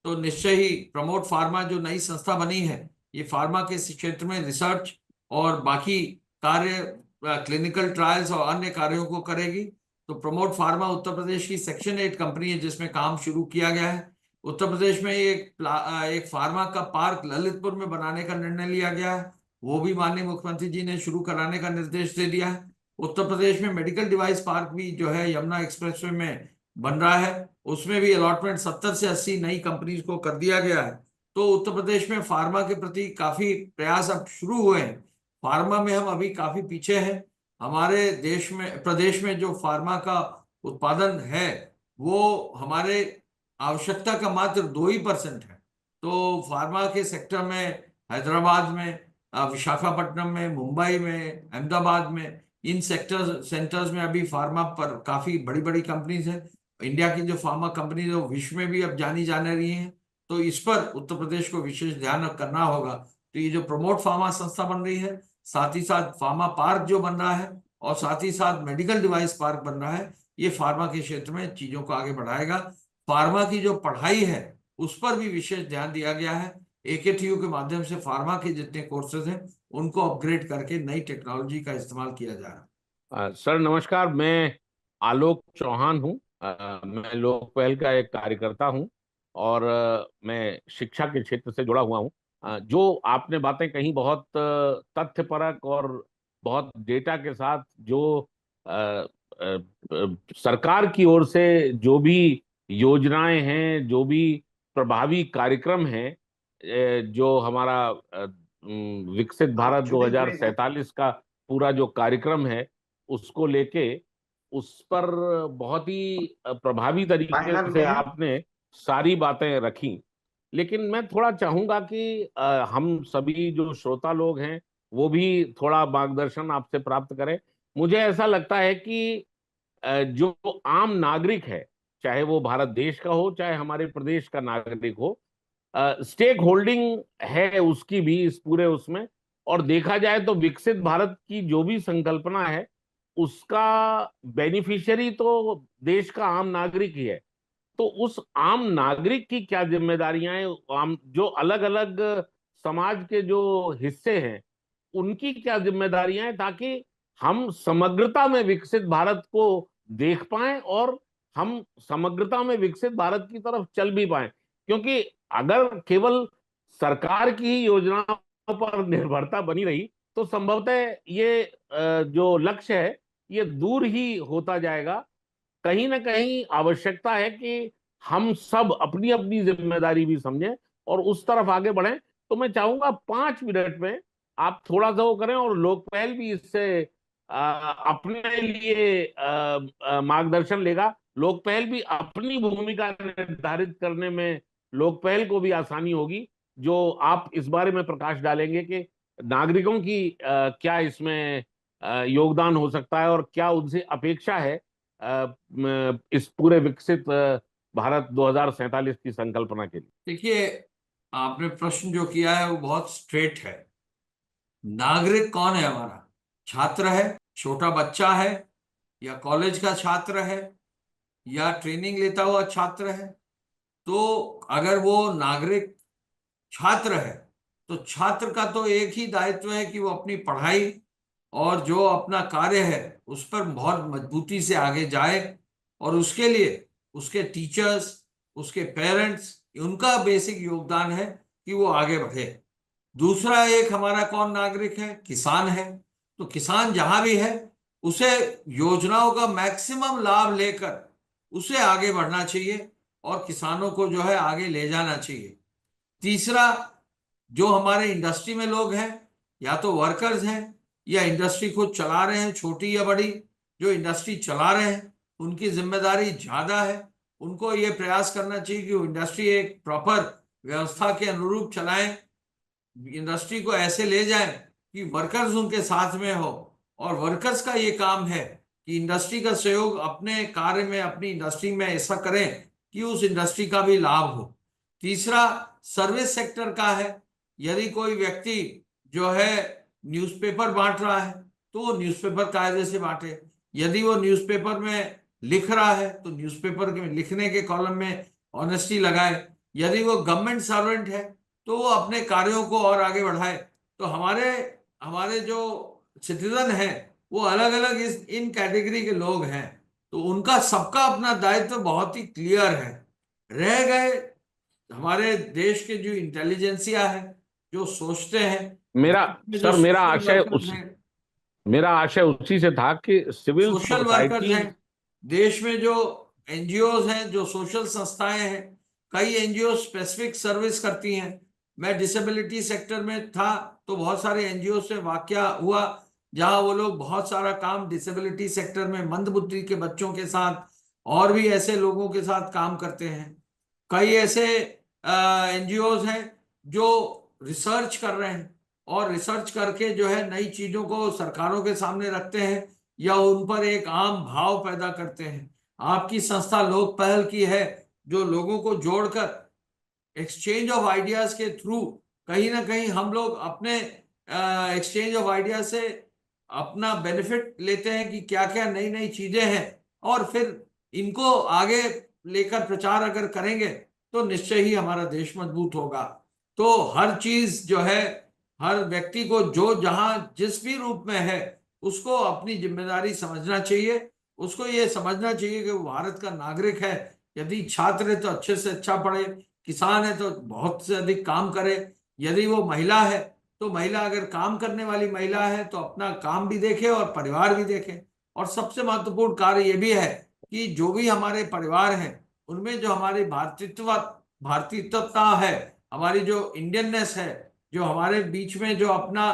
तो निश्चय ही प्रमोट फार्मा जो नई संस्था बनी है, ये फार्मा के क्षेत्र में रिसर्च और बाकी कार्य, क्लिनिकल ट्रायल्स और अन्य कार्यों को करेगी। तो प्रमोट फार्मा उत्तर प्रदेश की सेक्शन 8 कंपनी है जिसमें काम शुरू किया गया है। उत्तर प्रदेश में एक फार्मा का पार्क ललितपुर में बनाने का निर्णय लिया गया है, वो भी माननीय मुख्यमंत्री जी ने शुरू कराने का निर्देश दे दिया है। उत्तर प्रदेश में मेडिकल डिवाइस पार्क भी जो है यमुना एक्सप्रेसवे में बन रहा है, उसमें भी अलॉटमेंट 70 से 80 नई कंपनीज को कर दिया गया है। तो उत्तर प्रदेश में फार्मा के प्रति काफी प्रयास अब शुरू हुए हैं। फार्मा में हम अभी काफी पीछे हैं। हमारे प्रदेश में जो फार्मा का उत्पादन है वो हमारे आवश्यकता का मात्र 2% है। तो फार्मा के सेक्टर में हैदराबाद में, विशाखापट्टनम में, मुंबई में, अहमदाबाद में, इन सेंटर्स में अभी फार्मा पर काफी बड़ी बड़ी कंपनीज हैं। इंडिया की जो फार्मा कंपनीज है वो विश्व में भी अब जानी जाने रही हैं। तो इस पर उत्तर प्रदेश को विशेष ध्यान करना होगा। तो ये जो प्रमोट फार्मा संस्था बन रही है, साथ ही साथ फार्मा पार्क जो बन रहा है और साथ ही साथ मेडिकल डिवाइस पार्क बन रहा है, ये फार्मा के क्षेत्र में चीजों को आगे बढ़ाएगा। फार्मा की जो पढ़ाई है उस पर भी विशेष ध्यान दिया गया है। AKTU के माध्यम से फार्मा के जितने कोर्सेज हैं उनको अपग्रेड करके नई टेक्नोलॉजी का इस्तेमाल किया जा रहा है। सर नमस्कार, मैं आलोक चौहान हूँ। मैं लोक पहल का एक कार्यकर्ता हूँ और मैं शिक्षा के क्षेत्र से जुड़ा हुआ हूँ। जो आपने बातें कही बहुत तथ्यपरक और बहुत डेटा के साथ, जो सरकार की ओर से जो भी योजनाएं हैं, जो भी प्रभावी कार्यक्रम हैं, जो हमारा विकसित भारत 2047 का पूरा जो कार्यक्रम है उसको लेके उस पर बहुत ही प्रभावी तरीके से आपने सारी बातें रखी। लेकिन मैं थोड़ा चाहूंगा कि हम सभी जो श्रोता लोग हैं वो भी थोड़ा मार्गदर्शन आपसे प्राप्त करें। मुझे ऐसा लगता है कि जो आम नागरिक है, चाहे वो भारत देश का हो चाहे हमारे प्रदेश का नागरिक हो, स्टेक होल्डिंग है उसकी भी इस पूरे उसमें। और देखा जाए तो विकसित भारत की जो भी संकल्पना है उसका बेनिफिशियरी तो देश का आम नागरिक ही है। तो उस आम नागरिक की क्या जिम्मेदारियां हैं, आम जो अलग अलग समाज के जो हिस्से हैं उनकी क्या जिम्मेदारियां हैं, ताकि हम समग्रता में विकसित भारत को देख पाएं और हम समग्रता में विकसित भारत की तरफ चल भी पाएं। क्योंकि अगर केवल सरकार की ही योजनाओं पर निर्भरता बनी रही तो संभवतः ये जो लक्ष्य है ये दूर ही होता जाएगा। कहीं ना कहीं आवश्यकता है कि हम सब अपनी अपनी जिम्मेदारी भी समझें और उस तरफ आगे बढ़ें। तो मैं चाहूंगा 5 मिनट में आप थोड़ा सा वो करें और लोकपाल भी इससे अपने लिए मार्गदर्शन लेगा। लोकपाल भी अपनी भूमिका निर्धारित करने में लोकपाल को भी आसानी होगी, जो आप इस बारे में प्रकाश डालेंगे कि नागरिकों की क्या इसमें योगदान हो सकता है और क्या उनसे अपेक्षा है इस पूरे विकसित भारत 2047 की संकल्पना के लिए। देखिए, आपने प्रश्न जो किया है वो बहुत स्ट्रेट है। नागरिक कौन है हमारा? छात्र है, छोटा बच्चा है, या कॉलेज का छात्र है, या ट्रेनिंग लेता हुआ छात्र है? तो अगर वो नागरिक छात्र है तो छात्र का तो एक ही दायित्व है कि वो अपनी पढ़ाई और जो अपना कार्य है उस पर बहुत मजबूती से आगे जाए, और उसके लिए उसके टीचर्स, उसके पेरेंट्स, उनका बेसिक योगदान है कि वो आगे बढ़े। दूसरा एक हमारा कौन नागरिक है? किसान है। तो किसान जहां भी है उसे योजनाओं का मैक्सिमम लाभ लेकर उसे आगे बढ़ना चाहिए और किसानों को जो है आगे ले जाना चाहिए। तीसरा, जो हमारे इंडस्ट्री में लोग हैं, या तो वर्कर्स हैं या इंडस्ट्री खुद चला रहे हैं, छोटी या बड़ी, जो इंडस्ट्री चला रहे हैं उनकी जिम्मेदारी ज्यादा है। उनको ये प्रयास करना चाहिए कि वो इंडस्ट्री एक प्रॉपर व्यवस्था के अनुरूप चलाएं, इंडस्ट्री को ऐसे ले जाएं कि वर्कर्स उनके साथ में हो, और वर्कर्स का ये काम है कि इंडस्ट्री का सहयोग अपने कार्य में, अपनी इंडस्ट्री में ऐसा करें कि उस इंडस्ट्री का भी लाभ हो। तीसरा, सर्विस सेक्टर का है। यदि कोई व्यक्ति जो है न्यूज़पेपर बांट रहा है तो वो न्यूज़पेपर कायदे से बांटे। यदि वो न्यूज़पेपर में लिख रहा है तो न्यूज़पेपर के लिखने के कॉलम में ऑनेस्टी लगाए। यदि वो गवर्नमेंट सर्वेंट है तो वो अपने कार्यों को और आगे बढ़ाए। तो हमारे जो सिटीजन हैं वो अलग अलग इन कैटेगरी के लोग हैं, तो उनका सबका अपना दायित्व बहुत ही क्लियर है। रह गए हमारे देश के जो इंटेलिजेंसिया है, जो सोचते हैं, मेरा आशय उसी से था कि सिविल सोशल वर्कर्स हैं, देश में जो एनजीओज हैं, जो सोशल संस्थाएं हैं, कई एनजीओ स्पेसिफिक सर्विस करती हैं। मैं डिसेबिलिटी सेक्टर में था तो बहुत सारे एनजीओ से वाकया हुआ जहां वो लोग बहुत सारा काम डिसेबिलिटी सेक्टर में मंदबुद्धि के बच्चों के साथ और भी ऐसे लोगों के साथ काम करते हैं। कई ऐसे एनजीओज हैं जो रिसर्च कर रहे हैं और रिसर्च करके जो है नई चीजों को सरकारों के सामने रखते हैं या उन पर एक आम भाव पैदा करते हैं। आपकी संस्था लोक पहल की है जो लोगों को जोड़कर एक्सचेंज ऑफ आइडियाज के थ्रू कहीं ना कहीं हम लोग अपने एक्सचेंज ऑफ आइडिया से अपना बेनिफिट लेते हैं कि क्या क्या नई नई चीजें हैं, और फिर इनको आगे लेकर प्रचार अगर करेंगे तो निश्चय ही हमारा देश मजबूत होगा। तो हर चीज जो है, हर व्यक्ति को जो जहां जिस भी रूप में है उसको अपनी जिम्मेदारी समझना चाहिए। उसको ये समझना चाहिए कि वो भारत का नागरिक है। यदि छात्र है तो अच्छे से अच्छा पढ़े, किसान है तो बहुत से अधिक काम करे, यदि वो महिला है तो महिला अगर काम करने वाली महिला है तो अपना काम भी देखे और परिवार भी देखे। और सबसे महत्वपूर्ण कार्य ये भी है कि जो भी हमारे परिवार हैं उनमें जो हमारी भारतीयता है, हमारी जो इंडियननेस है, जो हमारे बीच में जो अपना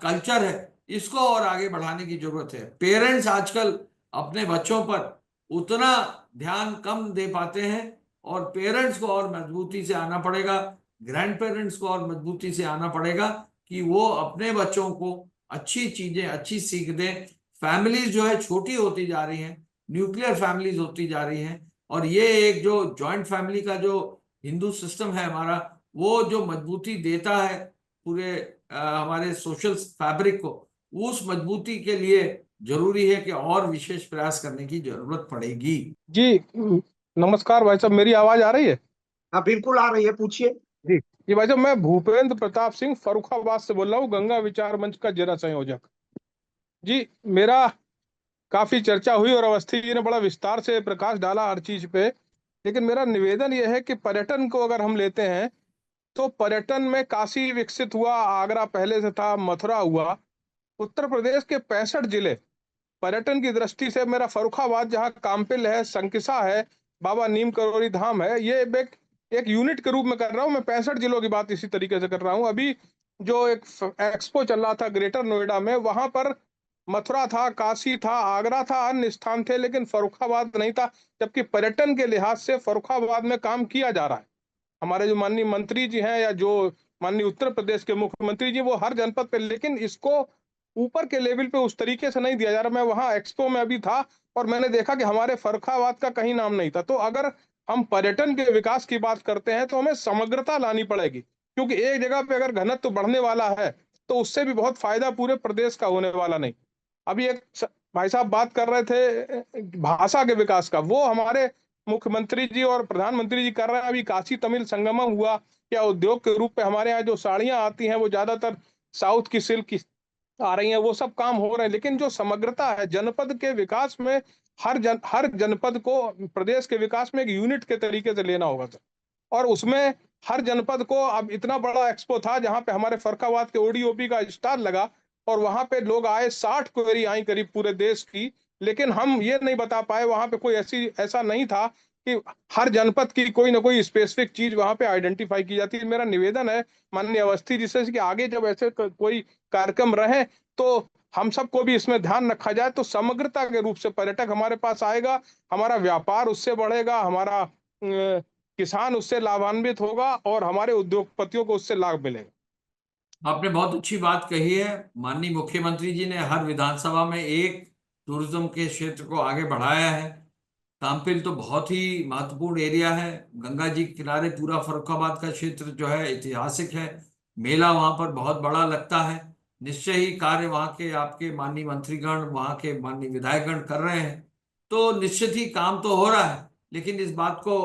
कल्चर है, इसको और आगे बढ़ाने की जरूरत है। पेरेंट्स आजकल अपने बच्चों पर उतना ध्यान कम दे पाते हैं और पेरेंट्स को और मजबूती से आना पड़ेगा, ग्रैंड पेरेंट्स को और मजबूती से आना पड़ेगा कि वो अपने बच्चों को अच्छी चीजें, अच्छी सीख दें। फैमिलीज जो है छोटी होती जा रही हैं, न्यूक्लियर फैमिलीज होती जा रही हैं, और ये एक जो जॉइंट फैमिली का जो हिंदू सिस्टम है हमारा, वो जो मजबूती देता है पूरे हमारे सोशल फैब्रिक को, उस मजबूती के लिए जरूरी है कि और विशेष प्रयास करने की जरूरत पड़ेगी। जी नमस्कार भाई साहब, मेरी आवाज आ रही है? हाँ बिल्कुल आ रही है, पूछिए। जी भाई साहब, मैं भूपेंद्र प्रताप सिंह फर्रुखाबाद से बोल रहा हूँ, गंगा विचार मंच का जिला संयोजक। जी, मेरा काफी चर्चा हुई और अवस्थी जी ने बड़ा विस्तार से प्रकाश डाला हर चीज पे। लेकिन मेरा निवेदन यह है कि पर्यटन को अगर हम लेते हैं तो पर्यटन में काशी विकसित हुआ, आगरा पहले से था, मथुरा हुआ। उत्तर प्रदेश के 65 जिले पर्यटन की दृष्टि से, मेरा फर्रुखाबाद जहाँ काम्पिल है, संकिसा है, बाबा नीम करोली धाम है, ये एक यूनिट के रूप में कर रहा हूँ मैं। 65 जिलों की बात इसी तरीके से कर रहा हूँ। अभी जो एक एक्सपो चल रहा था ग्रेटर नोएडा में, वहां पर मथुरा था, काशी था, आगरा था, अन्य स्थान थे, लेकिन फर्रुखाबाद नहीं था। जबकि पर्यटन के लिहाज से फर्रुखाबाद में काम किया जा रहा है। हमारे जो माननीय मंत्री जी हैं या जो माननीय उत्तर प्रदेश के मुख्यमंत्री जी, वो हर जनपद पे, लेकिन इसको ऊपर के लेवल पे उस तरीके से नहीं दिया जा रहा। मैं वहां एक्सपो में अभी था और मैंने देखा कि हमारे फर्रुखाबाद का कहीं नाम नहीं था। तो अगर हम पर्यटन के विकास की बात करते हैं तो हमें समग्रता लानी पड़ेगी, क्योंकि एक जगह पे अगर घनत्व बढ़ने वाला है तो उससे भी बहुत फायदा पूरे प्रदेश का होने वाला नहीं। अभी भाई साहब बात कर रहे थे भाषा के विकास का, वो हमारे मुख्यमंत्री जी और प्रधानमंत्री जी कर रहे हैं। अभी काशी तमिल संगमम हुआ, या उद्योग के रूप में हमारे यहाँ जो साड़ियाँ आती हैं वो ज्यादातर साउथ की सिल्क की आ रही हैं, वो सब काम हो रहे हैं। लेकिन जो समग्रता है जनपद के विकास में, हर जनपद को प्रदेश के विकास में एक यूनिट के तरीके से लेना होगा सर। और उसमें हर जनपद को, अब इतना बड़ा एक्सपो था जहां पे हमारे फर्रुखाबाद के ओडीओपी का स्टार लगा और वहां पे लोग आए, 60 क्वेरी आई करीब पूरे देश की। लेकिन हम ये नहीं बता पाए, वहां पे कोई ऐसा नहीं था कि हर जनपद की कोई ना कोई स्पेसिफिक चीज वहां पे आइडेंटिफाई की जाती है। मेरा निवेदन है माननीय अवस्थी जी से कि आगे जब ऐसे कोई कार्यक्रम रहे तो हम सबको भी इसमें ध्यान रखा जाए, तो समग्रता के रूप से पर्यटक हमारे पास आएगा, हमारा व्यापार उससे बढ़ेगा, हमारा किसान उससे लाभान्वित होगा और हमारे उद्योगपतियों को उससे लाभ मिलेगा। आपने बहुत अच्छी बात कही है। माननीय मुख्यमंत्री जी ने हर विधानसभा में एक टूरिज्म के क्षेत्र को आगे बढ़ाया है। काम्पिल तो बहुत ही महत्वपूर्ण एरिया है, गंगा जी के किनारे पूरा फर्रुखाबाद का क्षेत्र जो है ऐतिहासिक है। मेला वहां पर बहुत बड़ा लगता है। निश्चय ही कार्य वहां के आपके माननीय मंत्रीगण, वहां के माननीय विधायकगण कर रहे हैं, तो निश्चित ही काम तो हो रहा है। लेकिन इस बात को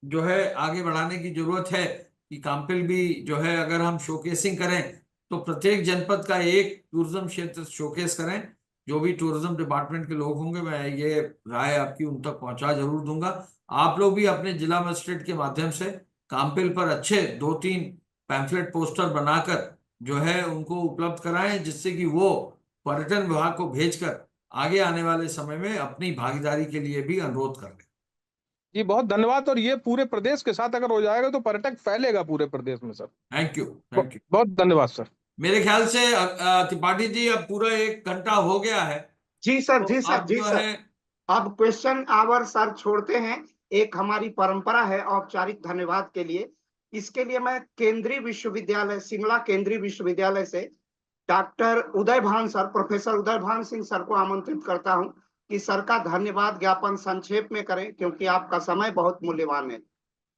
जो है आगे बढ़ाने की जरूरत है कि काम्पिल भी जो है, अगर हम शोकेसिंग करें तो प्रत्येक जनपद का एक टूरिज्म क्षेत्र शोकेस करें। जो भी टूरिज्म डिपार्टमेंट के लोग होंगे, मैं ये राय आपकी उन तक पहुंचा जरूर दूंगा। आप लोग भी अपने जिला मजिस्ट्रेट के माध्यम से काम्पिल पर अच्छे 2-3 पैम्फलेट पोस्टर बनाकर जो है उनको उपलब्ध कराएं, जिससे कि वो पर्यटन विभाग को भेजकर आगे आने वाले समय में अपनी भागीदारी के लिए भी अनुरोध कर लें। जी बहुत धन्यवाद। और ये पूरे प्रदेश के साथ अगर हो जाएगा तो पर्यटक फैलेगा पूरे प्रदेश में sir. Thank you, thank you. बहुत धन्यवाद सर। मेरे ख्याल से त्रिपाठी जी अब पूरा 1 घंटा हो गया है। जी सर, तो जी सर, अब जी जो सर। है अब क्वेश्चन आवर सर छोड़ते हैं। एक हमारी परंपरा है औपचारिक धन्यवाद के लिए। इसके लिए मैं केंद्रीय विश्वविद्यालय, शिमला केंद्रीय विश्वविद्यालय से डॉक्टर उदय भान सर, प्रोफेसर उदय भान सिंह सर को आमंत्रित करता हूं कि सर का धन्यवाद ज्ञापन संक्षेप में करें, क्योंकि आपका समय बहुत मूल्यवान है।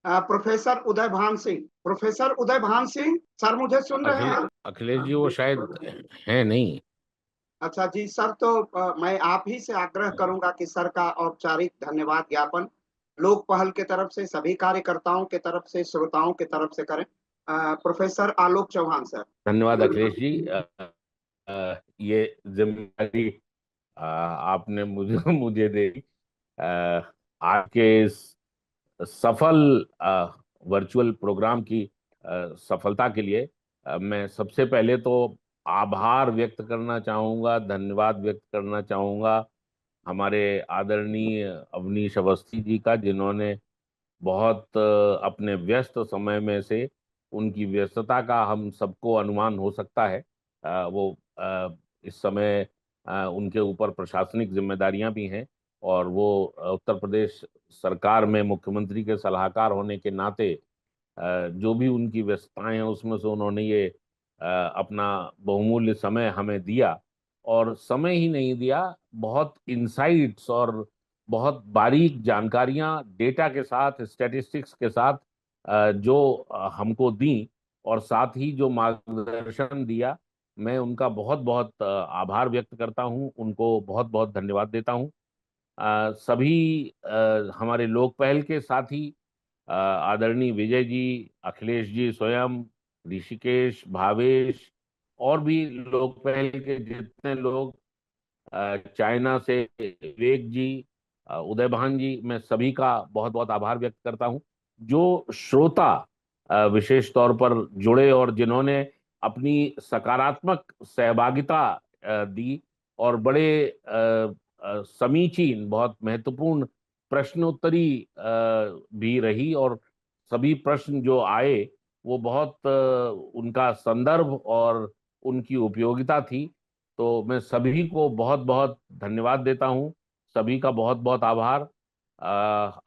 प्रोफेसर उदय भान सिंह, प्रोफेसर उदय भान सिंह सर, मुझे सुन रहे हैं? अखिलेश जी वो शायद है नहीं। अच्छा जी सर, तो मैं आप ही से आग्रह करूंगा कि सर का औपचारिक धन्यवाद ज्ञापन लोक पहल के तरफ से, सभी कार्यकर्ताओं के तरफ से, श्रोताओं के तरफ से करें। प्रोफेसर आलोक चौहान सर। धन्यवाद अखिलेश जी। ये जिम्मेदारी आपने मुझे मुझे दे दी। आज के इस सफल वर्चुअल प्रोग्राम की सफलता के लिए मैं सबसे पहले तो आभार व्यक्त करना चाहूँगा, धन्यवाद व्यक्त करना चाहूँगा हमारे आदरणीय अवनीश अवस्थी जी का, जिन्होंने बहुत अपने व्यस्त समय में से, उनकी व्यस्तता का हम सबको अनुमान हो सकता है, वो इस समय उनके ऊपर प्रशासनिक जिम्मेदारियां भी हैं और वो उत्तर प्रदेश सरकार में मुख्यमंत्री के सलाहकार होने के नाते जो भी उनकी व्यस्तताएं हैं उसमें से उन्होंने ये अपना बहुमूल्य समय हमें दिया। और समय ही नहीं दिया, बहुत इंसाइट्स और बहुत बारीक जानकारियां डेटा के साथ, स्टैटिस्टिक्स के साथ जो हमको दी और साथ ही जो मार्गदर्शन दिया, मैं उनका बहुत बहुत आभार व्यक्त करता हूं, उनको बहुत बहुत धन्यवाद देता हूं। सभी हमारे लोक पहल के साथी आदरणीय विजय जी, अखिलेश जी स्वयं, ऋषिकेश, भावेश और भी लोक पहल के जितने लोग चाइना से विवेक जी, उदय भान जी, मैं सभी का बहुत बहुत आभार व्यक्त करता हूं। जो श्रोता विशेष तौर पर जुड़े और जिन्होंने अपनी सकारात्मक सहभागिता दी और बड़े समीचीन, बहुत महत्वपूर्ण प्रश्नोत्तरी भी रही, और सभी प्रश्न जो आए वो बहुत उनका संदर्भ और उनकी उपयोगिता थी। तो मैं सभी को बहुत बहुत धन्यवाद देता हूं, सभी का बहुत बहुत आभार।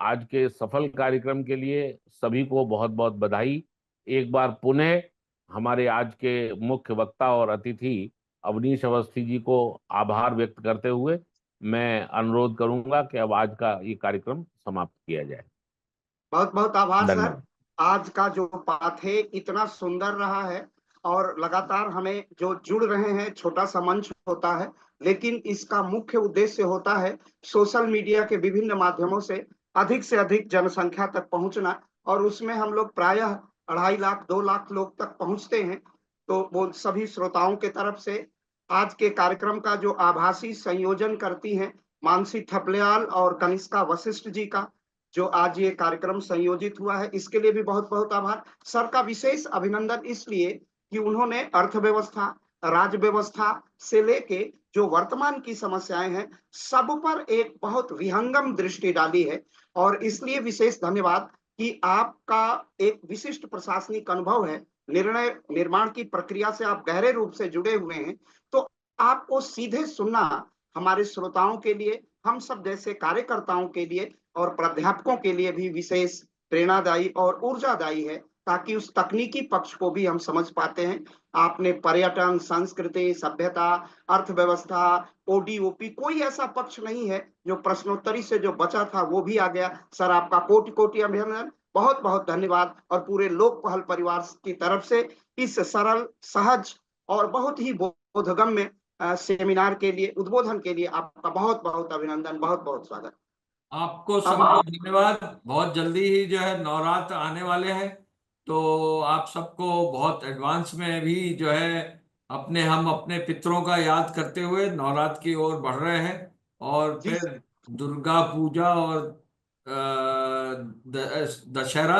आज के सफल कार्यक्रम के लिए सभी को बहुत बहुत बधाई। एक बार पुनः हमारे आज के मुख्य वक्ता और अतिथि अवनीश अवस्थी जी को आभार व्यक्त करते हुए मैं अनुरोध करूंगा कि अब आज का ये कार्यक्रम समाप्त किया जाए। बहुत बहुत आभार सर। धन्यवाद। आज का जो पाठ है इतना सुंदर रहा है और लगातार हमें जो जुड़ रहे हैं, छोटा सा मंच होता है लेकिन इसका मुख्य उद्देश्य होता है सोशल मीडिया के विभिन्न माध्यमों से अधिक जनसंख्या तक पहुंचना, और उसमें हम लोग प्रायः 2.5 लाख 2 लाख लोग तक पहुंचते हैं। तो वो सभी श्रोताओं के तरफ से आज के कार्यक्रम का जो आभासी संयोजन करती हैं मानसी थपलियाल और कनिष्का वशिष्ठ जी का, जो आज ये कार्यक्रम संयोजित हुआ है, इसके लिए भी बहुत बहुत आभार। सर का विशेष अभिनंदन इसलिए कि उन्होंने अर्थव्यवस्था, राज्य व्यवस्था से लेके जो वर्तमान की समस्याएं हैं सब पर एक बहुत विहंगम दृष्टि डाली है, और इसलिए विशेष धन्यवाद कि आपका एक विशिष्ट प्रशासनिक अनुभव है, निर्णय निर्माण की प्रक्रिया से आप गहरे रूप से जुड़े हुए हैं। तो आपको सीधे सुनना हमारे श्रोताओं के लिए, हम सब जैसे कार्यकर्ताओं के लिए और प्राध्यापकों के लिए भी विशेष प्रेरणादायी और ऊर्जादायी है, ताकि उस तकनीकी पक्ष को भी हम समझ पाते हैं। आपने पर्यटन, संस्कृति, सभ्यता, अर्थव्यवस्था, ओडीओपी, कोई ऐसा पक्ष नहीं है जो प्रश्नोत्तरी से जो बचा था वो भी आ गया। सर आपका कोटि कोटि अभिनंदन, बहुत बहुत धन्यवाद। और पूरे लोक पहल परिवार की तरफ से इस सरल, सहज और बहुत ही बोधगम्य सेमिनार के लिए, उद्बोधन के लिए आपका बहुत बहुत अभिनंदन, बहुत बहुत स्वागत। आपको सबको धन्यवाद। बहुत जल्दी ही जो है नवरात्र आने वाले हैं, तो आप सबको बहुत एडवांस में भी जो है हम अपने पितरों का याद करते हुए नवरात्र की ओर बढ़ रहे हैं, और फिर दुर्गा पूजा और दशहरा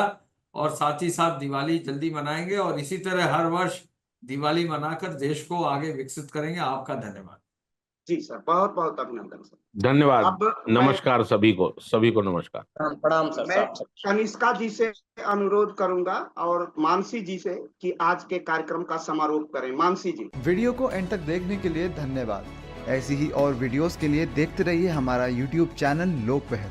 और साथ ही साथ दिवाली जल्दी मनाएंगे, और इसी तरह हर वर्ष दिवाली मनाकर देश को आगे विकसित करेंगे। आपका धन्यवाद। जी सर, बहुत बहुत अभिनंदन सर। धन्यवाद। अब नमस्कार सभी को नमस्कार। प्रणाम सर। मैं कनिष्का जी से अनुरोध करूंगा और मानसी जी से कि आज के कार्यक्रम का समारोप करें। मानसी जी। वीडियो को एंड तक देखने के लिए धन्यवाद। ऐसी ही और वीडियोस के लिए देखते रहिए हमारा YouTube चैनल लोक पहल।